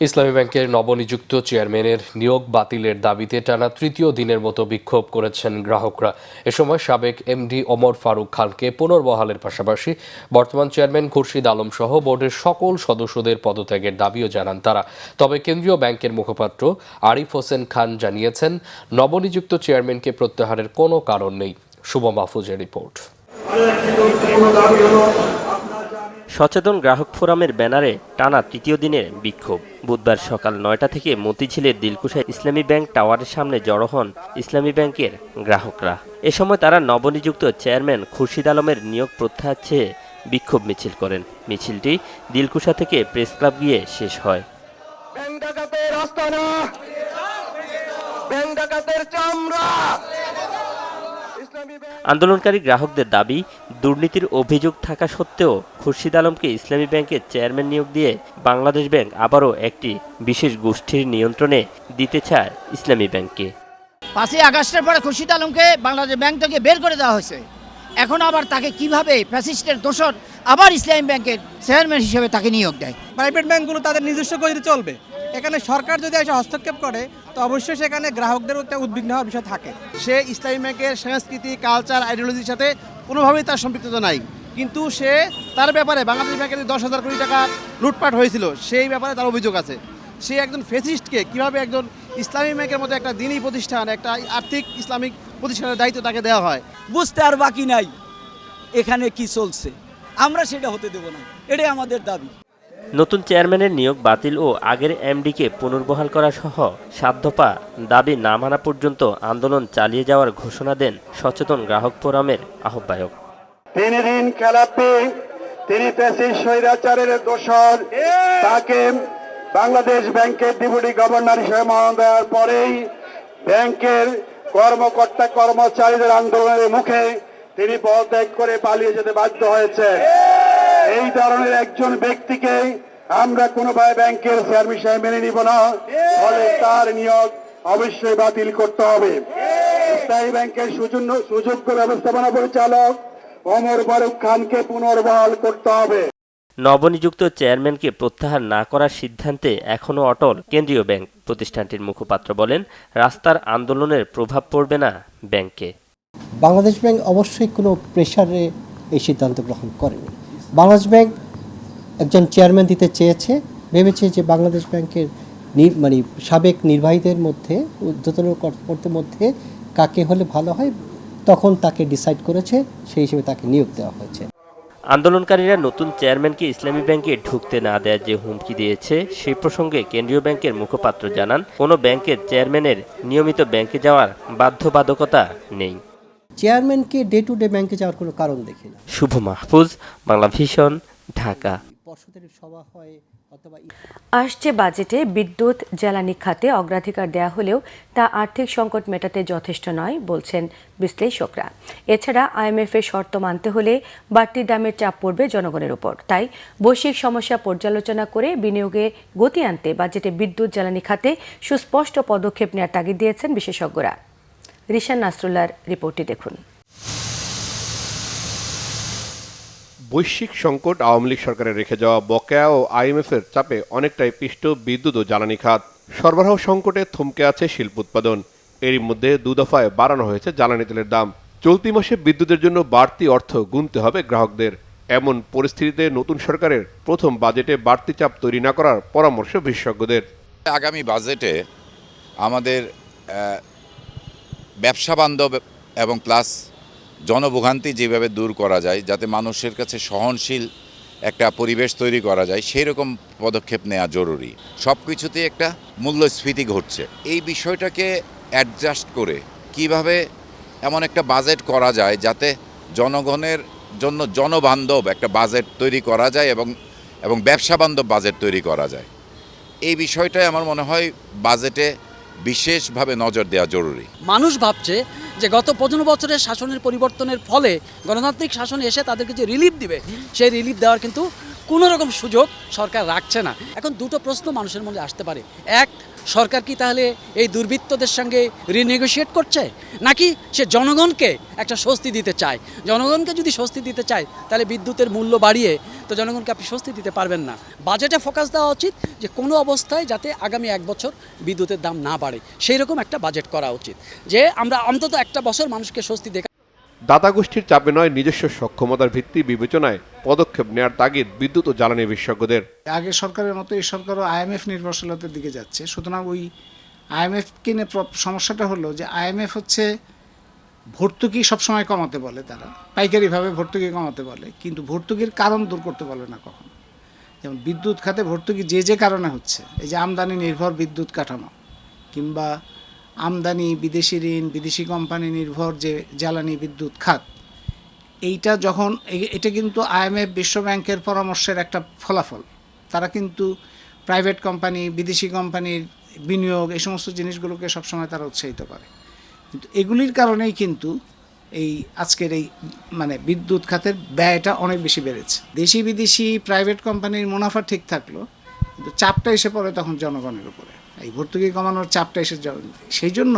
S1: ইসলামী ব্যাংকের নবনিযুক্ত চেয়ারম্যানের নিয়োগ বাতিলের দাবিতে টানা 3য় দিনের মতো বিক্ষোভ করেছেন গ্রাহকরা। এ সময় সাবেক MD ওমর ফারুক খানকে পুনর্বহালের পাশাপাশি বর্তমান চেয়ারম্যান খুরশিদ আলম সহ বোর্ডের সকল সদস্যদের পদত্যাগের দাবিও জানান তারা। তবে কেন্দ্রীয় ব্যাংকের মুখপাত্র আরিফ হোসেন খান জানিয়েছেন, নবনিযুক্ত চেয়ারম্যানকে প্রত্যাহারের কোনো কারণ নেই। শুভ মাহফুজের রিপোর্ট।
S22: সচেতন গ্রাহক ফোরামের ব্যানারে টানা 3য় দিনের বিক্ষোভ। বুধবার সকাল 9টা থেকে মতিঝিলের দিলকুশা ইসলামী ব্যাংক টাওয়ারের সামনে জড়ো হন ইসলামী ব্যাংকের গ্রাহকরা। এ সময় তারা নবনিযুক্ত চেয়ারম্যান খুরশিদ আলমের নিয়োগ প্রত্যাহার চেয়ে বিক্ষোভ মিছিল করেন। মিছিলটি দিলকুশা থেকে প্রেস ক্লাব গিয়ে শেষ হয়। আন্দোলনকারী গ্রাহকদের দাবি, দুর্নীতির অভিযোগ থাকা সত্ত্বেও খুরশিদ আলমকে ইসলামী ব্যাংকের চেয়ারম্যান নিয়োগ দিয়ে বাংলাদেশ ব্যাংক আবারও একটি বিশেষ গোষ্ঠীর নিয়ন্ত্রণে দিতে চায় ইসলামী ব্যাংককে।
S23: 5ই আগস্টের পরে খুরশিদ আলমকে বাংলাদেশ ব্যাংক থেকে বের করে দেওয়া হয়েছে। এখন আবার তাকে কিভাবে ফ্যাসিস্টের দোষর আবার ইসলামী ব্যাংকের চেয়ারম্যান হিসেবে তাকে নিয়োগ দেয়?
S24: প্রাইভেট ব্যাংকগুলো তাদের নিজস্ব গতিতে চলবে। এখানে সরকার যদি এসে হস্তক্ষেপ করে তো অবশ্যই সেখানে গ্রাহকদেরও একটা উদ্বিগ্ন হওয়ার বিষয় থাকে।
S20: সে ইসলামী ব্যাংকের সংস্কৃতি, কালচার, আইডিওলজির সাথে কোনোভাবেই তার সম্পৃক্ততা নাই, কিন্তু সে তার ব্যাপারে বাংলাদেশ ব্যাংকের 10,000 কোটি টাকা লুটপাট হয়েছিল সেই ব্যাপারে তার অভিযোগ আছে। সে একজন ফেসিস্টকে কিভাবে একজন ইসলামী ব্যাংকের মতো একটা দিনী প্রতিষ্ঠান, একটা আর্থিক ইসলামিক প্রতিষ্ঠানের দায়িত্ব তাকে দেওয়া হয়?
S23: বুঝতে আর বাকি নাই এখানে কি চলছে। আমরা সেটা হতে দেব না, এটাই আমাদের দাবি।
S22: নতুন চেয়ারম্যানের নিয়োগ বাতিল ও আগের এমডিকে পুনর্বহাল করা সহ 7 দফা দাবি না মানা পর্যন্ত আন্দোলন চালিয়ে যাওয়ার ঘোষণা দেন সচেতন গ্রাহক ফোরামের আহ্বায়ক।
S25: 3 দিন খেলাপি, তিনি ফ্যাসিস্ট স্বৈরাচারের দোষর। তাকে বাংলাদেশ ব্যাংকের ডেপুটি গভর্নর হিসেবে মনোনয়ন দেওয়ার পরেই ব্যাংকের কর্মকর্তা কর্মচারীদের আন্দোলনের মুখে তিনি পদত্যাগ করে পালিয়ে যেতে বাধ্য হয়েছে। এই ধরনের একজন ব্যক্তিকে আমরা কোনোভাবে ব্যাংকের চেয়ারম্যান হিসেবে মেনে নিব না, ফলে তার নিয়োগ অবশ্যই বাতিল করতে হবে। ইসলামী ব্যাংকের সুযোগ্য ব্যবস্থাপনা পরিচালক ওমর ফারুক খানকে পুনর্বহাল করতে হবে।
S22: নবনিযুক্ত চেয়ারম্যানকে প্রত্যাহার না করার সিদ্ধান্তে এখনও অটল কেন্দ্রীয় ব্যাংক। প্রতিষ্ঠানটির মুখপাত্র বলেন, রাস্তার আন্দোলনের প্রভাব পড়বে না ব্যাংকে।
S3: বাংলাদেশ ব্যাংক অবশ্যই কোনো প্রেসারে এই সিদ্ধান্ত গ্রহণ করেনি। বাংলাদেশ ব্যাংক একজন চেয়ারম্যান দিতে চেয়েছে, ভেবেছে যে বাংলাদেশ ব্যাংকের মানে সাবেক নির্বাহীদের মধ্যে ঊর্ধ্বতন কর্মকর্তাদের মধ্যে কাকে হলে ভালো হয়, তখন তাকে ডিসাইড করেছে, সেই হিসেবে তাকে নিয়োগ দেওয়া হয়েছে।
S22: আন্দোলনকারীরা নতুন চেয়ারম্যানকে ইসলামী ব্যাংকে ঢুকতে না দেওয়ার যে হুমকি দিয়েছে, সেই প্রসঙ্গে কেন্দ্রীয় ব্যাংকের মুখপাত্র জানান, কোনো ব্যাংকের চেয়ারম্যানের নিয়মিত ব্যাংকে যাওয়ার বাধ্যবাধকতা নেই।
S3: চেয়ারম্যানকে ডে টু ডে ব্যাংকে যাওয়ার কোনো কারণ দেখি না।
S22: শুভ মাহফুজ, বাংলা ভিশন, ঢাকা।
S2: আসছে বাজেটে বিদ্যুৎ জ্বালানি খাতে অগ্রাধিকার দেয়া হলেও তা আর্থিক সংকট মেটাতে যথেষ্ট নয় বলছেন বিশ্লেষকরা। এছাড়া আইএমএফ-এর শর্ত মানতে হলে বাড়তি দামের চাপ পড়বে জনগণের উপর। তাই বৈশ্বিক সমস্যা পর্যালোচনা করে বিনিয়োগে গতি আনতে বাজেটে বিদ্যুৎ জ্বালানি খাতে সুস্পষ্ট পদক্ষেপ নেওয়ার তাগিদ দিয়েছেন বিশেষজ্ঞরা। রিশান নাসরুল্লাহর রিপোর্টটি দেখুন।
S4: বৈশ্বিক সংকট, আওয়ামী লীগ সরকারের রেখে যাওয়া বকেয়া ও আইএমএফের চাপে অনেকটাই পিষ্ট বিদ্যুৎ ও জ্বালানি খাত। সরবরাহ সংকটে থমকে আছে শিল্প উৎপাদন। এরই মধ্যে 2 দফায় বাড়ানো হয়েছে জ্বালানি তেলের দাম। চলতি মাসে বিদ্যুতের জন্য বাড়তি অর্থ গুনতে হবে গ্রাহকদের। এমন পরিস্থিতিতে নতুন সরকারের প্রথম বাজেটে বাড়তি চাপ তৈরি না করার পরামর্শ বিশেষজ্ঞদের।
S5: আগামী বাজেটে আমাদের ব্যবসা বান্ধব এবং প্লাস জনভোগান্তি যেভাবে দূর করা যায়, যাতে মানুষের কাছে সহনশীল একটা পরিবেশ তৈরি করা যায়, সেই রকম পদক্ষেপ নেওয়া জরুরি। সব কিছুতেই একটা মূল্যস্ফীতি ঘটছে। এই বিষয়টাকে অ্যাডজাস্ট করে কিভাবে এমন একটা বাজেট করা যায় যাতে জনগণের জন্য জনবান্ধব একটা বাজেট তৈরি করা যায় এবং ব্যবসা বান্ধব বাজেট তৈরি করা যায়, এই বিষয়টাই আমার মনে হয় বাজেটে বিশেষভাবে নজর দেওয়া জরুরি।
S8: মানুষ ভাবছে যে গত 15 বছরের শাসনের পরিবর্তনের ফলে গণতান্ত্রিক শাসন এসে তাদেরকে যে রিলিফ দিবে, সেই রিলিফ দেওয়ার কিন্তু কোনো রকম সুযোগ সরকার রাখছে না। এখন দুটো প্রশ্ন মানুষের মধ্যে আসতে পারে। এক, সরকার কি তাহলে এই দুর্বৃত্তদের সঙ্গে রিনেগোশিয়েট করছে, নাকি সে জনগণকে একটা স্বস্তি দিতে চায়? জনগণকে যদি স্বস্তি দিতে চায় তাহলে বিদ্যুতের মূল্য বাড়িয়ে তো জনগণকে আপনি স্বস্তি দিতে পারবেন না। বাজেটে ফোকাস দেওয়া উচিত যে কোনো অবস্থায় যাতে আগামী 1 বছর বিদ্যুতের দাম না বাড়ে, সেই রকম একটা বাজেট করা উচিত, যে আমরা অন্তত 1 বছর মানুষকে স্বস্তি দেখা।
S4: দাতা গোষ্ঠীর চাপে নয়, নিজস্ব সক্ষমতার ভিত্তি বিবেচনায় পদক্ষেপ নেওয়ার তাগিদ বিদ্যুৎ ও জ্বালানি বিশেষজ্ঞদের।
S10: আগের সরকারের মতো এই সরকারও আইএমএফ নির্ভরশীলতার দিকে যাচ্ছে। সুতরাং ওই আইএমএফকে নিয়ে সমস্যাটা হলো যে আইএমএফ হচ্ছে ভর্তুকি সবসময় কমাতে বলে, তারা পাইকারিভাবে ভর্তুকি কমাতে বলে, কিন্তু ভর্তুকির কারণ দূর করতে বলে না কখনো। যেমন বিদ্যুৎ খাতে ভর্তুকি যে কারণে হচ্ছে, এই যে আমদানি নির্ভর বিদ্যুৎ কাঠামো, কিংবা আমদানি, বিদেশি ঋণ, বিদেশি কোম্পানি নির্ভর যে জ্বালানি বিদ্যুৎ খাত, এইটা যখন এটা কিন্তু আইএমএফ, বিশ্ব ব্যাংকের পরামর্শের একটা ফলাফল। তারা কিন্তু প্রাইভেট কোম্পানি, বিদেশি কোম্পানির বিনিয়োগ, এই সমস্ত জিনিসগুলোকে সবসময় তারা উৎসাহিত করে। কিন্তু এগুলির কারণেই কিন্তু এই আজকের এই মানে বিদ্যুৎ খাতের ব্যয়টা অনেক বেশি বেড়েছে। দেশি বিদেশি প্রাইভেট কোম্পানির মুনাফা ঠিক থাকলো, কিন্তু চাপটা এসে পড়ে তখন জনগণের উপরে। এই ভর্তুকি কমানোর চাপটা এসে সেই জন্য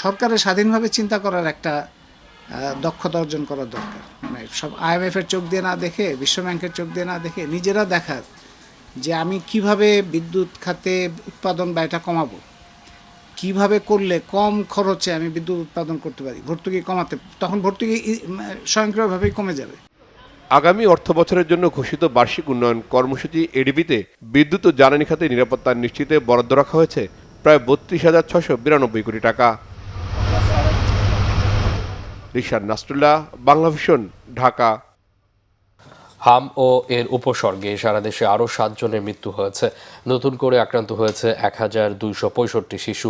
S10: সরকারের স্বাধীনভাবে চিন্তা করার একটা দক্ষতা অর্জন করার দরকার। মানে সব আইএমএফের চোখ দিয়ে না দেখে, বিশ্ব ব্যাংকের চোখ দিয়ে না দেখে, নিজেরা দেখার যে আমি কিভাবে বিদ্যুৎ খাতে উৎপাদন ব্যয়টা কমাবো, কিভাবে করলে কম খরচে আমি বিদ্যুৎ উৎপাদন করতে পারি, ভর্তুকি কমাতে, তখন ভর্তুকি স্বয়ংক্রিয়ভাবেই কমে যাবে।
S4: আগামী অর্থ বছরের জন্য ঘোষিত বার্ষিক উন্নয়ন কর্মসূচি এডিবিতে বিদ্যুৎ ও জ্বালানি খাতে নিরাপত্তা নিশ্চিতে বরাদ্দ রাখা হয়েছে প্রায় 32,692 কোটি টাকা। রিশান নাসরুল্লাহ, বাংলা ভিশন, ঢাকা।
S1: হাম ও এর উপসর্গে সারা দেশে আরও 7 জনের মৃত্যু হয়েছে। নতুন করে আক্রান্ত হয়েছে 1265 শিশু।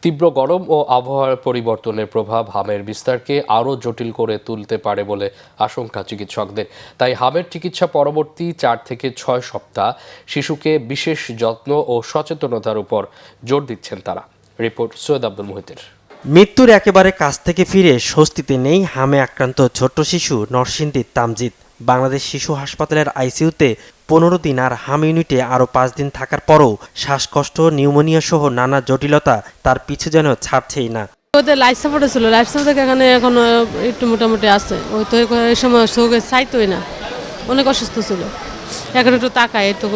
S1: তীব্র গরম ও আবহাওয়ার পরিবর্তনের প্রভাব হামের বিস্তারকে আরও জটিল করে তুলতে পারে বলে আশঙ্কা চিকিৎসকদের। তাই হামের চিকিৎসা পরবর্তী 4 থেকে 6 সপ্তাহ শিশুকে বিশেষ যত্ন ও সচেতনতার উপর জোর দিচ্ছেন তারা। রিপোর্ট সৈয়দ আব্দুল মুহিতের।
S26: মৃত্যুর একেবারে কাছ থেকে ফিরে স্বস্তিতে নেই হামে আক্রান্ত ছোট্ট শিশু নরসিংদীর তামজিদ। বাংলাদেশ শিশু হাসপাতালের আইসিইউতে 15 দিন আর হাম ইউনিটে আরও 5 দিন থাকার পরও শ্বাসকষ্ট, নিউমোনিয়া সহ নানা জটিলতা তার পিছু যেন ছাড়ছেই না।
S6: ওদের লাইফ সাপোর্টে ছিল, লাইফ সাপোর্ট এখানে এখন একটু মোটামুটি আছে। ওই তো এই সময় চোখে চাইতোই না, অনেক অসুস্থ ছিল, এখন একটু তাকায় তো।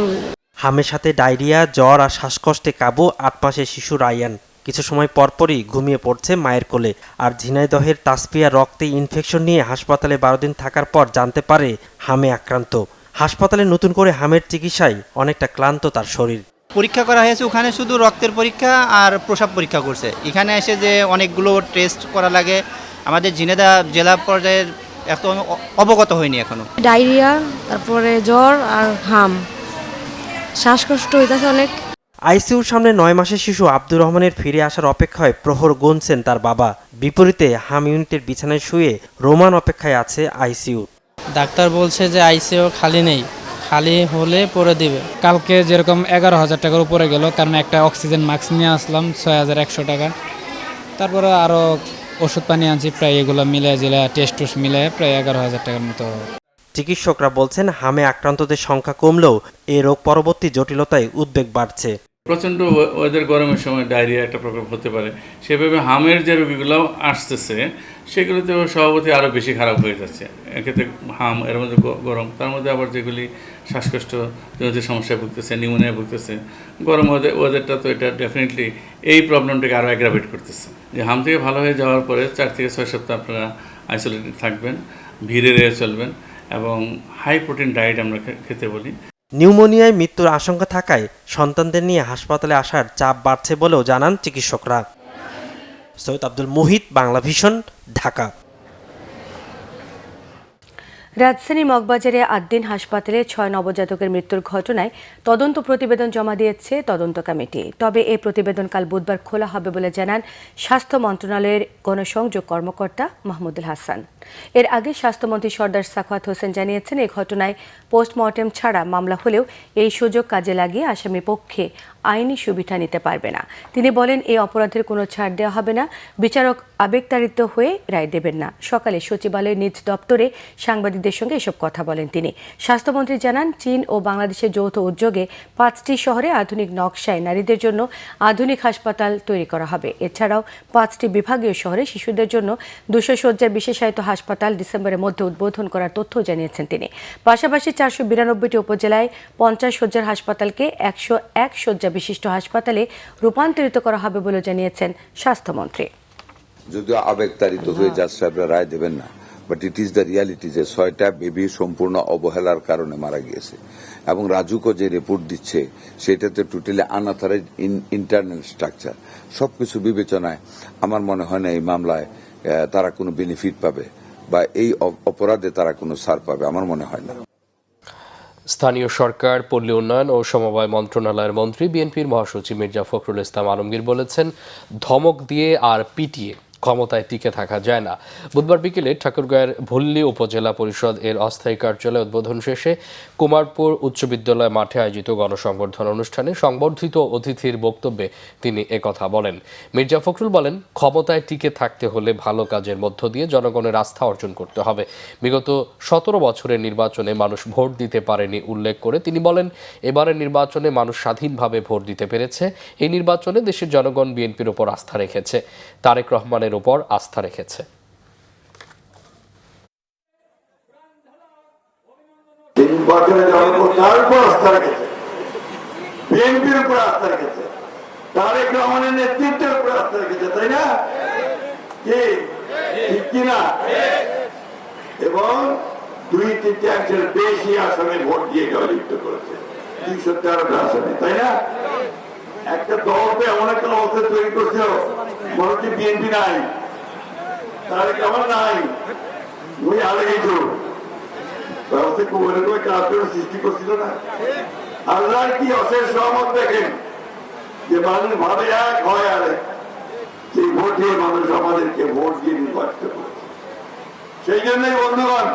S26: হামের সাথে ডায়রিয়া, জ্বর আর শ্বাসকষ্টে কাবু 8 মাসের শিশু রায়ান। কিছু সময় পরপরই ঘুমিয়ে পড়ছে মায়ের কোলে। আর ঝিনাইদহের তাসপিয়া রক্তে ইনফেকশন নিয়ে হাসপাতালে 12 দিন থাকার পর জানতে পারে হামে আক্রান্ত। হাসপাতালে নতুন করে হামের চিকিৎসায় অনেকটা ক্লান্ত তার শরীর।
S7: পরীক্ষা করা হয়েছে, ওখানে শুধু রক্তের পরীক্ষা আর প্রস্রাব পরীক্ষা করছে। এখানে এসে যে অনেকগুলো টেস্ট করা লাগে, আমাদের ঝিনাইদহ জেলা পর্যায়ের এত অবগত হয়নি এখনো।
S6: ডায়রিয়া, তারপরে জ্বর আর হাম, শ্বাসকষ্ট হইতাছে অনেক।
S26: আইসিইউর সামনে 9 মাসের শিশু আব্দুর রহমানের ফিরে আসার অপেক্ষায় প্রহর গুনছেন তার বাবা। বিপরীতে হাম ইউনিটের বিছানায় শুয়ে রোমান অপেক্ষায় আছে আইসিইউ।
S9: ডাক্তার বলছে যে আইসিইউ খালি নেই, খালি হলে পরে দিবে। কালকে যেরকম 11,000 টাকার উপরে গেল, কারণ একটা অক্সিজেন মাস্ক নিয়ে আসলাম 6,100 টাকা। তারপরে আরও ওষুধ পানি আনছি, প্রায় এগুলো মিলে জিলা টেস্ট মিলে প্রায় 11,000 টাকার মতো।
S26: চিকিৎসকরা বলছেন হামে আক্রান্তদের সংখ্যা কমলেও এই রোগ পরবর্তী জটিলতায় উদ্বেগ বাড়ছে।
S11: প্রচণ্ড ওয়েদার গরমের সময় ডায়রিয়া একটা প্রকোপ হতে পারে, সেভাবে হামের যে রোগীগুলো আসতেছে সেগুলোতে স্বভাবতই আরও বেশি খারাপ হয়ে যাচ্ছে। এক্ষেত্রে হাম, এর মধ্যে গরম, তার মধ্যে আবার যেগুলি শ্বাসকষ্ট যে সমস্যায় ভুগতেছে, নিউমোনিয়া ভুগতেছে, গরম ওয়েদারটা তো এটা ডেফিনেটলি এই প্রবলেমটাকে আরও অ্যাগ্রাভেট করতেছে। যে হাম থেকে ভালো হয়ে যাওয়ার পরে 4 থেকে 6 সপ্তাহ আপনারা আইসোলেটেড থাকবেন, ভিড়ে রয়ে চলবেন এবং হাই প্রোটিন ডায়েট আমরা খেতে বলি।
S26: নিউমোনিয়ায় মৃত্যুর আশঙ্কা থাকায় সন্তানদের নিয়ে হাসপাতালে আসার চাপ বাড়ছে বলেও জানান চিকিৎসকরা। সৈয়দ আব্দুল মুহিত, বাংলা ভিশন, ঢাকা।
S2: রাজধানী মগবাজারে আদ্দিন হাসপাতালে 6 নবজাতকের মৃত্যুর ঘটনায় তদন্ত প্রতিবেদন জমা দিয়েছে তদন্ত কমিটি। তবে এই প্রতিবেদন কাল বুধবার খোলা হবে বলে জানান স্বাস্থ্য মন্ত্রণালয়ের গণসংযোগ কর্মকর্তা মাহমুদুল হাসান। এর আগে স্বাস্থ্যমন্ত্রী সর্দার সাখাওয়াত হোসেন জানিয়েছেন, এই ঘটনায় পোস্টমর্টেম ছাড়া মামলা হলেও এই সুযোগ কাজে লাগিয়ে আসামি পক্ষে আইনি সুবিধা নিতে পারবে না। তিনি বলেন, এই অপরাধের কোনো ছাড় দেওয়া হবে না, বিচারক আবেগতাড়িত হয়ে রায় দেবেন না। সকালে সচিবালয়ের নিজ দপ্তরে সাংবাদিকদের সঙ্গে এসব কথা বলেন তিনি। স্বাস্থ্যমন্ত্রী জানান, চীন ও বাংলাদেশের যৌথ উদ্যোগে 5টি শহরে আধুনিক নকশায় নারীদের জন্য আধুনিক হাসপাতাল তৈরি করা হবে। এছাড়াও 5টি বিভাগীয় শহরে শিশুদের জন্য 200 শয্যার বিশেষায়িত হাসপাতাল ডিসেম্বরের মধ্যে উদ্বোধন করার তথ্য জানিয়েছেন তিনি। পাশাপাশি 492টি উপজেলায় 50 শয্যার হাসপাতালকে 101 শয্যা বিশিষ্ট হাসপাতালে রূপান্তরিত করা হবে বলে জানিয়েছেন স্বাস্থ্যমন্ত্রী।
S12: যদিও আবেগতাড়িত হয়ে জাজ সাহেবরা রায় দেবেন না, but it is the reality যে 6টা বেবি সম্পূর্ণ অবহেলার কারণে মারা গিয়েছে এবং রাজুকও যে রিপোর্ট দিচ্ছে সেটাতে টোটালি আনঅথরাইজড ইন্টারনাল স্ট্রাকচার। সবকিছু বিবেচনায় আমার মনে হয় না এই মামলায় তারা কোনো বেনিফিট পাবে বা এই অপরাধে তারা কোনো ছাড় পাবে, আমার মনে হয় না।
S1: স্থানীয় সরকার, পল্লী উন্নয়ন ও সমবায় মন্ত্রণালয়ের মন্ত্রী বিএনপির মহাসচিব মির্জা ফখরুল ইসলাম আলমগীর বলেছেন, ধমক দিয়ে আর পিটিয়ে ক্ষমতায় টিকে থাকা যায় না। বুধবার বিকেলে ঠাকুরগাঁয়ের ভল্লী উপজেলা পরিষদ এর অস্থায়ী কার্যালয় উদ্বোধন শেষে কুমারপুর উচ্চ বিদ্যালয় মাঠে আয়োজিত গণসংবর্ধনা অনুষ্ঠানে সংবর্ধিত অতিথির বক্তব্যে তিনি একথা বলেন। মির্জা ফখরুল বলেন, ক্ষমতায় টিকে থাকতে হলে ভালো কাজের মধ্য দিয়ে জনগণের আস্থা অর্জন করতে হবে। বিগত 17 বছরের নির্বাচনে মানুষ ভোট দিতে পারেনি উল্লেখ করে তিনি বলেন, এবারের নির্বাচনে মানুষ স্বাধীনভাবে ভোট দিতে পেরেছে। এই নির্বাচনে দেশের জনগণ বিএনপির উপর আস্থা রেখেছে, তারেক রহমানের উপর আস্থা রেখেছে।
S25: বিএনপির উপর আস্থা রেখেছে, তারেক রহমানের নেতৃত্বের উপর আস্থা রেখেছে, তাই না? ঠিক কিনা? এবং 2/3 বেশি আসনে ভোট দিয়ে জয়যুক্ত করেছে, 213টা আসনে, তাই না? একটা দলকে এমন একটা অবস্থা তৈরি করছিল মনে হচ্ছে বিএনপি নাই, তারেক রহমান নাই, ওই আগে কিছু ব্যবস্থা এরকম কাজগুলো সৃষ্টি করছিল না। আল্লাহর কি অশেষ সহমত দেখেন যে মানুষ ভাবে এক হয় আরেক, সেই ভোট দিয়ে মানুষ আমাদেরকে ভোট দিয়ে নির্বাচিত করেছে। সেই জন্যই বন্ধুগণ,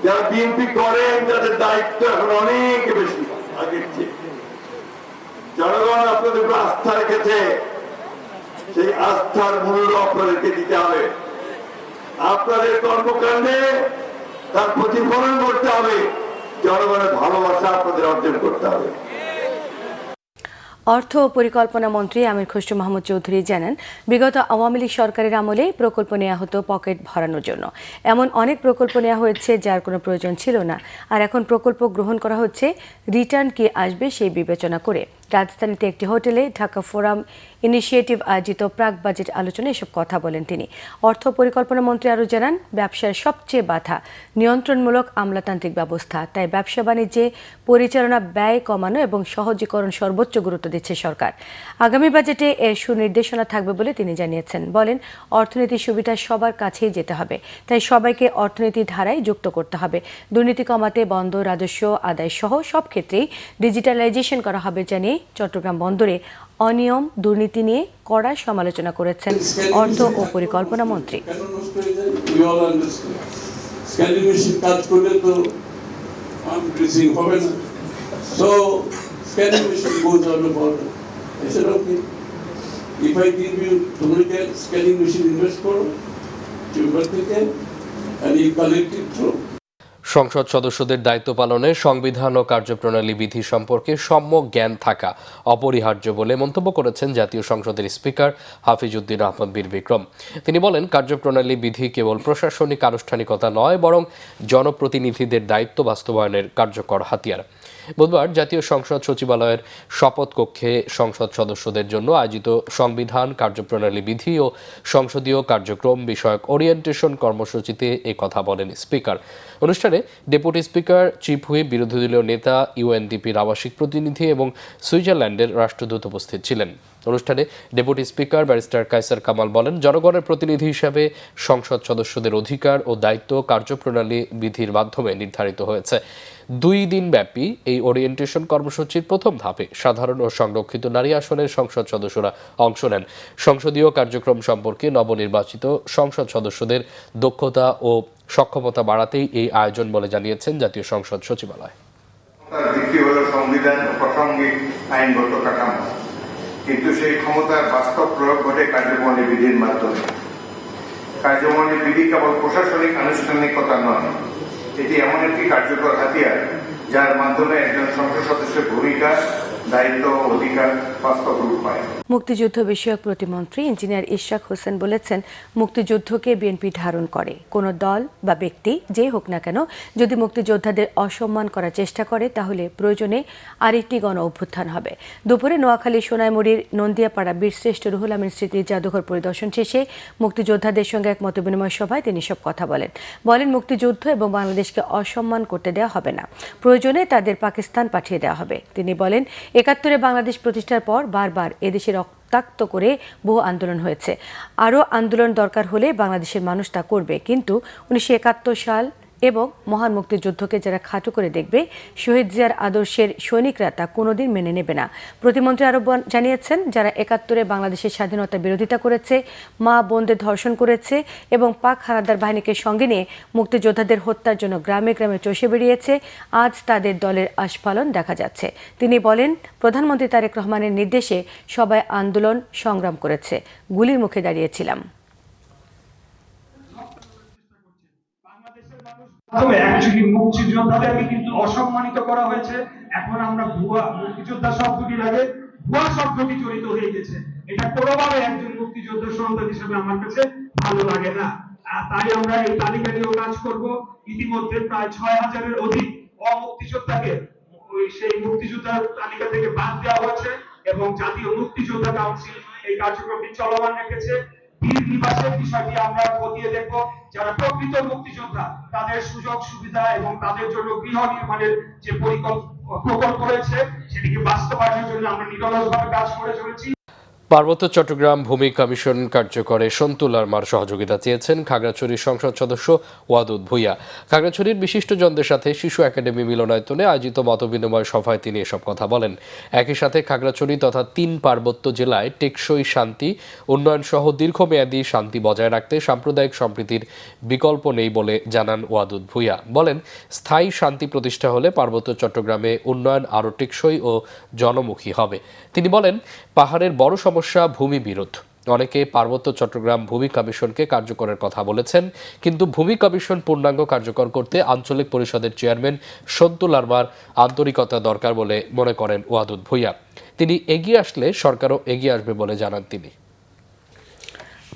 S25: যারা বিএনপি করেন তাদের দায়িত্ব এখন অনেক বেশি আগের চেয়ে। জনগণ আপনাদের উপর আস্থা রেখেছে, সেই আস্থার মূল্য আপনাদেরকে দিতে হবে। আপনাদের কর্মকাণ্ডে তার প্রতিফলন করতে হবে, জনগণের ভালোবাসা আপনাদের অর্জন করতে হবে।
S2: অর্থ ও পরিকল্পনা মন্ত্রী আমির খসরু মাহমুদ চৌধুরী জানান, বিগত আওয়ামী লীগ সরকারের আমলে প্রকল্প নেওয়া হতো পকেট ভরানোর জন্য। এমন অনেক প্রকল্প নেওয়া হয়েছে যার কোনো প্রয়োজন ছিল না, আর এখন প্রকল্প গ্রহণ করা হচ্ছে রিটার্ন কি আসবে সেই বিবেচনা করে। রাজধানীতে একটি হোটেলে ঢাকা ফোরাম ইনিশিয়েটিভ আয়োজিত প্রাক বাজেট আলোচনায় এসব কথা বলেন তিনি। অর্থ পরিকল্পনা মন্ত্রী আরও জানান, ব্যবসার সবচেয়ে বাধা নিয়ন্ত্রণমূলক আমলাতান্ত্রিক ব্যবস্থা, তাই ব্যবসা বাণিজ্যে পরিচালনা ব্যয় কমানো এবং সহজীকরণ সর্বোচ্চ গুরুত্ব দিচ্ছে সরকার। আগামী বাজেটে এর সুনির্দেশনা থাকবে বলে তিনি জানিয়েছেন। বলেন, অর্থনীতির সুবিধা সবার কাছেই যেতে হবে, তাই সবাইকে অর্থনীতির ধারায় যুক্ত করতে হবে। দুর্নীতি কমাতে বন্দর রাজস্ব আদায় সহ সব ক্ষেত্রেই ডিজিটালাইজেশন করা হবে জানিয়ে চট্টগ্রাম বন্দরে অনিয়ম দুর্নীতি নিয়ে কড়া সমালোচনা করেছেন অর্থ ও পরিকল্পনা মন্ত্রী।
S1: সংসদ সদস্যদের দায়িত্ব পালনে সংবিধান ও কার্যপ্রণালী বিধি সম্পর্কে সম্যক জ্ঞান থাকা অপরিহার্য বলে মন্তব্য করেছেন জাতীয় সংসদের স্পিকার হাফিজউদ্দিন আহমদ বীর বিক্রম। তিনি বলেন, কার্যপ্রণালী বিধি কেবল প্রশাসনিক আনুষ্ঠানিকতা নয়, বরং জনপ্রতিনিধিদের দায়িত্ব বাস্তবায়নের কার্যকর হাতিয়ার। বুধবার জাতীয় সংসদ সচিবালয়ের শপথ কক্ষে সংসদ সদস্যদের জন্য আয়োজিত সংবিধান, কার্যপ্রণালী বিধি ও সংসদীয় কার্যক্রম বিষয়ক ওরিয়েন্টেশন কর্মসূচিতে এ কথা বলেন স্পিকার। অনুষ্ঠানে ডেপুটি স্পিকার, চিফ হুইপ, বিরোধী দলীয় নেতা, ইউএনডিপির আবাসিক প্রতিনিধি এবং সুইজারল্যান্ডের রাষ্ট্রদূত উপস্থিত ছিলেন। অনুষ্ঠানে deputy speaker barrister Kaisar Kamal বলেন, জনগণের প্রতিনিধি হিসাবে সংসদ সদস্যদের অধিকার ও দায়িত্ব কার্যপ্রণালী বিধির মাধ্যমে নির্ধারিত হয়েছে। 2 দিন ব্যাপী এই ওরিয়েন্টেশন কর্মসূচির প্রথম ধাপে সাধারণ ও সংরক্ষিত নারী আসনের সংসদ সদস্যরা অংশ নেন। সংসদীয় কার্যক্রম সম্পর্কে নবনির্বাচিত সংসদ সদস্যদের দক্ষতা ও সক্ষমতা বাড়াতেই এই আয়োজন বলে জানিয়েছেন জাতীয় সংসদ সচিবালয়।
S13: সংবিধান ও প্রাসঙ্গিক আইনগত কাঠামো, কিন্তু সেই ক্ষমতার বাস্তব প্রয়োগ ঘটে কার্যপ্রণালী বিধির মাধ্যমে। কার্যপ্রণালী বিধি কেবল প্রশাসনিক আনুষ্ঠানিকতা নয়, এটি এমন একটি কার্যকর হাতিয়ার যার মাধ্যমে একজন সংসদ সদস্যের ভূমিকা, দায়িত্ব ও অধিকার বাস্তব রূপ পায়।
S2: মুক্তিযুদ্ধ বিষয়ক প্রতিমন্ত্রী ইঞ্জিনিয়ার ইশরাক হোসেন বলেছেন, মুক্তিযুদ্ধকে বিএনপি ধারণ করে। কোনো দল বা ব্যক্তি যে হোক না কেন যদি মুক্তিযোদ্ধাদের অসম্মান করার চেষ্টা করে, তাহলে প্রয়োজনে আরেকটি গণ অভ্যুত্থান হবে। দুপুরে নোয়াখালী সোনাইমুড়ির নন্দিয়াপাড়া বীরশ্রেষ্ঠ রুহুল আমিন স্মৃতি জাদুঘর পরিদর্শন শেষে মুক্তিযোদ্ধাদের সঙ্গে এক মতবিনিময় সভায় তিনি সব কথা বলেন, মুক্তিযুদ্ধ এবং বাংলাদেশকে অসম্মান করতে দেওয়া হবে না, প্রয়োজনে তাদের পাকিস্তান পাঠিয়ে দেওয়া হবে। তিনি বলেন, 71-এ বাংলাদেশ প্রতিষ্ঠার পর বারবার এদেশে রক্তাক্ত করে বহু আন্দোলন হয়েছে। আরও আন্দোলন দরকার হলে বাংলাদেশের মানুষ তা করবে, কিন্তু 1971 সাল এবং মহান মুক্তিযুদ্ধকে যারা খাটো করে দেখবে, শহীদ জিয়ার আদর্শের সৈনিকরা তা কোনোদিন মেনে নেবে না। প্রতিমন্ত্রী আরও জানিয়েছেন, যারা 71-এ বাংলাদেশের স্বাধীনতা বিরোধিতা করেছে, মা বোনদের ধর্ষণ করেছে এবং পাক হানাদার বাহিনীকে সঙ্গে নিয়ে মুক্তিযোদ্ধাদের হত্যার জন্য গ্রামে গ্রামে চষে বেরিয়েছে, আজ তাদের দলের আস্ফালন দেখা যাচ্ছে। তিনি বলেন, প্রধানমন্ত্রী তারেক রহমানের নির্দেশে সবাই আন্দোলন সংগ্রাম করেছে, গুলির মুখে দাঁড়িয়েছিলাম।
S14: মুক্তিযোদ্ধাদেরকে কিন্তু অসম্মানিত করা হয়েছে। এখন আমরা ভুয়া মুক্তিযোদ্ধা শব্দটির আগে ভুয়া শব্দটি জড়িত হয়ে গেছে। এটা কোনোভাবে একজন মুক্তিযোদ্ধা সন্তান হিসেবে আমার কাছে ভালো লাগে না। তাই আমরা এই তালিকা নিয়েও কাজ করব। ইতিমধ্যে প্রায় 6000-এর অধিক অমুক্তিযোদ্ধাকে সেই মুক্তিযোদ্ধার তালিকা থেকে বাদ দেওয়া হয়েছে এবং জাতীয় মুক্তিযোদ্ধা কাউন্সিল এই কার্যক্রমটি চলমান রেখেছে। বীর নিবাসের বিষয়টি আমরা খতিয়ে দেখব। যারা প্রকৃত মুক্তিযোদ্ধা তাদের সুযোগ সুবিধা এবং তাদের জন্য গৃহ নির্মাণের যে প্রকল্প রয়েছে সেটিকে বাস্তবায়নের জন্য আমরা নিরলসভাবে কাজ করে চলেছি।
S1: পার্বত্য চট্টগ্রাম ভূমি কমিশন কার্যকরে সন্তু লারমার সহযোগিতা চেয়েছেন খাগড়াছড়ির সংসদ সদস্য ওয়াদুদ ভূঁইয়া। খাগড়াছড়ির বিশিষ্টজনদের সাথে শিশু একাডেমি মিলনায়তনে আয়োজিত মতবিনিময় সভায় তিনি এসব কথা বলেন। একই সাথে খাগড়াছড়ি তথা 3 পার্বত্য জেলায় টেকসই শান্তি উন্নয়ন সহ দীর্ঘমেয়াদী শান্তি বজায় রাখতে সাম্প্রদায়িক সম্প্রীতির বিকল্প নেই বলে জানান ওয়াদুদ ভূঁইয়া। বলেন, স্থায়ী শান্তি প্রতিষ্ঠা হলে পার্বত্য চট্টগ্রামে উন্নয়ন আরও টেকসই ও জনমুখী হবে। তিনি বলেন, পাহাড়ের বড় সমস্যা ভূমি বিরোধ। অনেকে পার্বত্য চট্টগ্রাম ভূমি কমিশনকে কার্যকরের কথা বলেছেন, কিন্তু ভূমি কমিশন পূর্ণাঙ্গ কার্যকর করতে আঞ্চলিক পরিষদের চেয়ারম্যান সন্তু লারমার আন্তরিকতা দরকার বলে মনে করেন ওয়াদুদ ভূঁইয়া। তিনি এগিয়ে আসলে সরকারও এগিয়ে আসবে বলে জানান তিনি।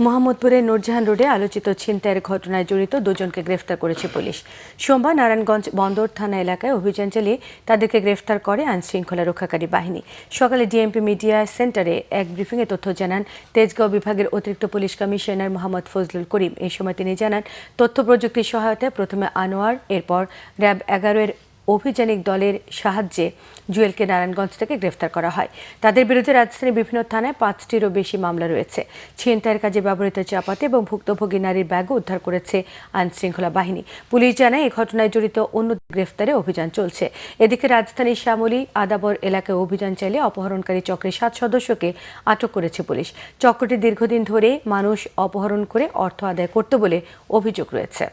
S2: মোহাম্মদপুরের নূরজাহান রোডে আলোচিত ছিনতাইয়ের ঘটনায় জড়িত দুজনকে গ্রেফতার করেছে পুলিশ। সোমবার নারায়ণগঞ্জ বন্দর থানা এলাকায় অভিযান চালিয়ে তাদেরকে গ্রেফতার করে আইনশৃঙ্খলা রক্ষাকারী বাহিনী। সকালে ডিএমপি মিডিয়া সেন্টারে এক ব্রিফিংয়ে তথ্য জানান তেজগাঁও বিভাগের অতিরিক্ত পুলিশ কমিশনার মোহাম্মদ ফজলুল করিম। এই সময় তিনি জানান, তথ্য প্রযুক্তির সহায়তায় প্রথমে আনোয়ার, এরপর র্যাব 11-এর অভিযানিক দলের সাহায্যে জুয়েলকে নারায়ণগঞ্জ থেকে গ্রেফতার করা হয়। তাদের বিরুদ্ধে রাজধানীর বিভিন্ন থানায় 5টিরও বেশি মামলা রয়েছে। ছিনতাইয়ের কাজে ব্যবহৃত চাপাতি এবং ভুক্তভোগী নারীর ব্যাগও উদ্ধার করেছে আইনশৃঙ্খলা বাহিনী। পুলিশ জানায় এই ঘটনায় জড়িত অন্য গ্রেফতারে অভিযান চলছে। এদিকে রাজধানীর শ্যামলী আদাবর এলাকায় অভিযান চালিয়ে অপহরণকারী চক্রের 7 সদস্যকে আটক করেছে পুলিশ। চক্রটি দীর্ঘদিন ধরে মানুষ অপহরণ করে অর্থ আদায় করত বলে অভিযোগ রয়েছে।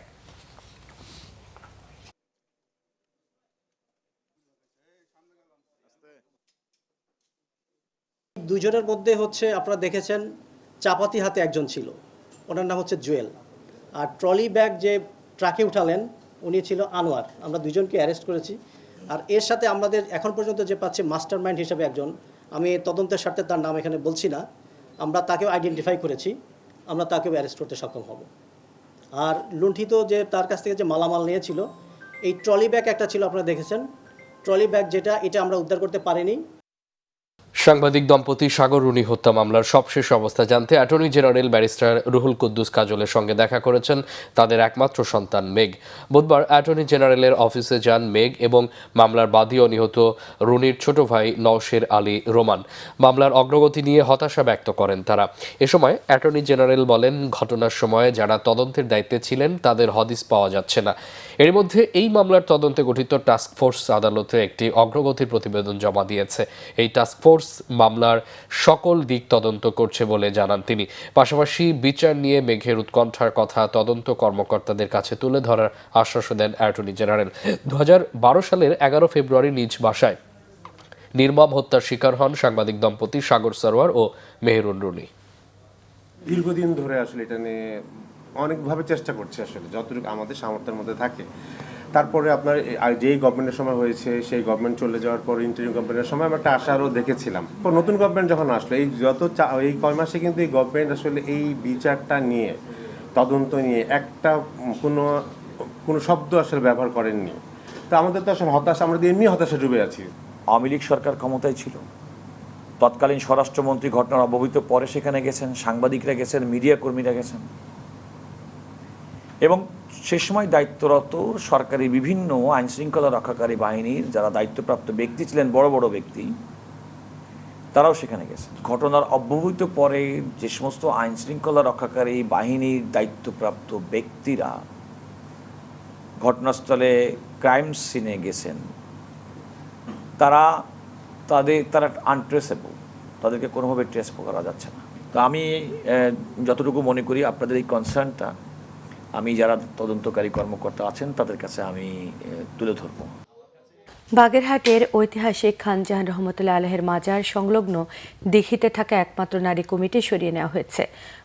S15: দুজনের মধ্যে হচ্ছে আপনারা দেখেছেন চাপাতি হাতে একজন ছিল, ওনার নাম হচ্ছে জুয়েল, আর ট্রলি ব্যাগ যে ট্রাকে উঠালেন উনি ছিল আনোয়ার। আমরা দুজনকে অ্যারেস্ট করেছি। আর এর সাথে আমাদের এখন পর্যন্ত যে পাচ্ছে মাস্টার মাইন্ড হিসেবে একজন, আমি তদন্তের স্বার্থে তার নাম এখানে বলছি না, আমরা তাকেও আইডেন্টিফাই করেছি, আমরা তাকেও অ্যারেস্ট করতে সক্ষম হব। আর লুণ্ঠিত যে তার কাছ থেকে যে মালামাল নিয়েছিল, এই ট্রলি ব্যাগ একটা ছিল আপনারা দেখেছেন, ট্রলি ব্যাগ যেটা, এটা আমরা উদ্ধার করতে পারিনি।
S1: সাংবাদিক দম্পতি সাগর রুনি হত্যা মামলার সবশেষ অবস্থা জানতে attorney general barrister Ruhul Quddus কাজলের সঙ্গে দেখা করেছেন তাদের একমাত্র সন্তান মেঘ। বুধবার অ্যাটর্নি জেনারেলের অফিসে যান মেঘ এবং মামলার বাদী ও নিহত রুনির ছোট ভাই নওশের আলী রোমান। মামলার অগ্রগতি নিয়ে হতাশা ব্যক্ত করেন তারা। এ সময় অ্যাটর্নি জেনারেল বলেন, ঘটনার সময় যারা তদন্তের দায়িত্বে ছিলেন তাদের হদিস পাওয়া যাচ্ছে না। এর মধ্যে এই মামলার তদন্তে গঠিত টাস্কফোর্স আদালতে একটি অগ্রগতির প্রতিবেদন জমা দিয়েছে। এই টাস্কফোর্স মামলার সকল দিক তদন্ত করছে বলে জানান তিনি। পাশাপাশি বিচার নিয়ে মেঘের উৎকণ্ঠার কথা তদন্ত কর্মকর্তাদের কাছে তুলে ধরার আশ্বাস দেন অ্যাটর্নি জেনারেল। 2012 সালের 11 ফেব্রুয়ারি নিজ বাসায় নির্মম হত্যার শিকার হন সাংবাদিক দম্পতি সাগর সরোয়ার ও মেহেরুন রুনি।
S16: দীর্ঘদিন ধরে আসলে এটা নিয়ে অনেকভাবে চেষ্টা করছে, আসলে যতটুকু আমাদের সামর্থ্যের মধ্যে থাকে। তারপরে আপনার যেই গভর্নমেন্টের সময় হয়েছে, সেই গভর্নমেন্ট চলে যাওয়ার পর ইন্টারিম গভর্নমেন্টের সময় আমরা একটা আশারও দেখেছিলাম। নতুন গভর্নমেন্ট যখন আসলো, এই কয় মাসে কিন্তু এই গভর্নমেন্ট আসলে এই বিচারটা নিয়ে, তদন্ত নিয়ে একটা কোনো শব্দ আসলে ব্যবহার করেননি। তো আমাদের তো আসলে হতাশা, আমরা এমনি হতাশা ডুবে আছি।
S17: আওয়ামী লীগ সরকার ক্ষমতায় ছিল, তৎকালীন স্বরাষ্ট্রমন্ত্রী ঘটনার অবহিত পরে সেখানে গেছেন, সাংবাদিকরা গেছেন, মিডিয়া কর্মীরা গেছেন, এবং সে সময় দায়িত্বরত সরকারি বিভিন্ন আইনশৃঙ্খলা রক্ষাকারী বাহিনীর যারা দায়িত্বপ্রাপ্ত ব্যক্তি ছিলেন, বড় বড় ব্যক্তি, তারাও সেখানে গেছেন। ঘটনার অব্যবহিত পরে যে সমস্ত আইনশৃঙ্খলা রক্ষাকারী বাহিনীর দায়িত্বপ্রাপ্ত ব্যক্তিরা ঘটনাস্থলে ক্রাইম সিনে গেছেন, তারা আনট্রেসেবল, তাদেরকে কোনোভাবে ট্রেস করা যাচ্ছে না। তো আমি যতটুকু মনে করি আপনাদের এই কনসার্নটা আমি যারা তদন্তকারী কর্মকর্তা আছেন তাদের কাছে আমি তুলে ধরব।
S2: বাগেরহাটের ঐতিহাসিক খান জাহান রহমতুল্লাহ আলহের মাজার সংলগ্ন দিঘিতে থাকা একমাত্র নারী কমিটি সরিয়ে নেওয়া হয়েছে।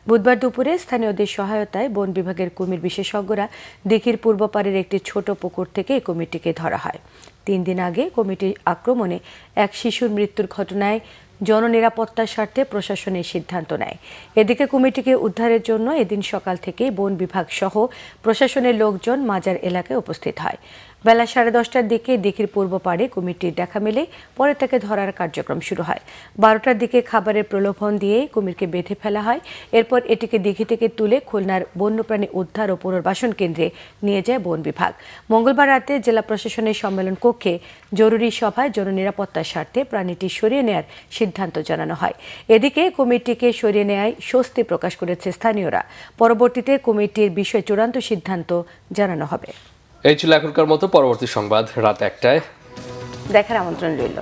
S2: বুধবার দুপুরে স্থানীয়দের সহায়তায় বন বিভাগের কুমির বিশেষজ্ঞরা দিঘির পূর্ব পাড়ের একটি ছোট পুকুর থেকে এই কমিটিকে ধরা হয়। 3 দিন আগে কমিটির আক্রমণে এক শিশুর মৃত্যুর ঘটনায় জননিরাপত্তার স্বার্থে প্রশাসনের সিদ্ধান্ত নেয়। এদিকে কমিটিকে উদ্ধারের জন্য এদিন সকাল থেকে বন বিভাগ সহ প্রশাসনের লোকজন মাজার এলাকায় উপস্থিত হয়। বেলা 10:30টার দিকে দিঘির পূর্ব পাড়ে কমিটির দেখা মেলে, পরে তাকে ধরার কার্যক্রম শুরু হয়। 12টার দিকে খাবারের প্রলোভন দিয়ে কুমিরকে বেঁধে ফেলা হয়। এরপর এটিকে দিঘি থেকে তুলে খুলনার বন্যপ্রাণী উদ্ধার ও পুনর্বাসন কেন্দ্রে নিয়ে যায় বন বিভাগ। মঙ্গলবার রাতে জেলা প্রশাসনের সম্মেলন কক্ষে জরুরি সভায় জননিরাপত্তার স্বার্থে প্রাণীটি সরিয়ে নেওয়ার সিদ্ধান্ত জানানো হয়। এদিকে কমিটিকে সরিয়ে নেওয়ায় স্বস্তি প্রকাশ করেছে স্থানীয়রা। পরবর্তীতে কমিটির বিষয়ে চূড়ান্ত সিদ্ধান্ত জানানো হবে।
S1: এই ছিল এখনকার মতো। পরবর্তী সংবাদ রাত 1টায়
S2: দেখার আমন্ত্রণ রইল।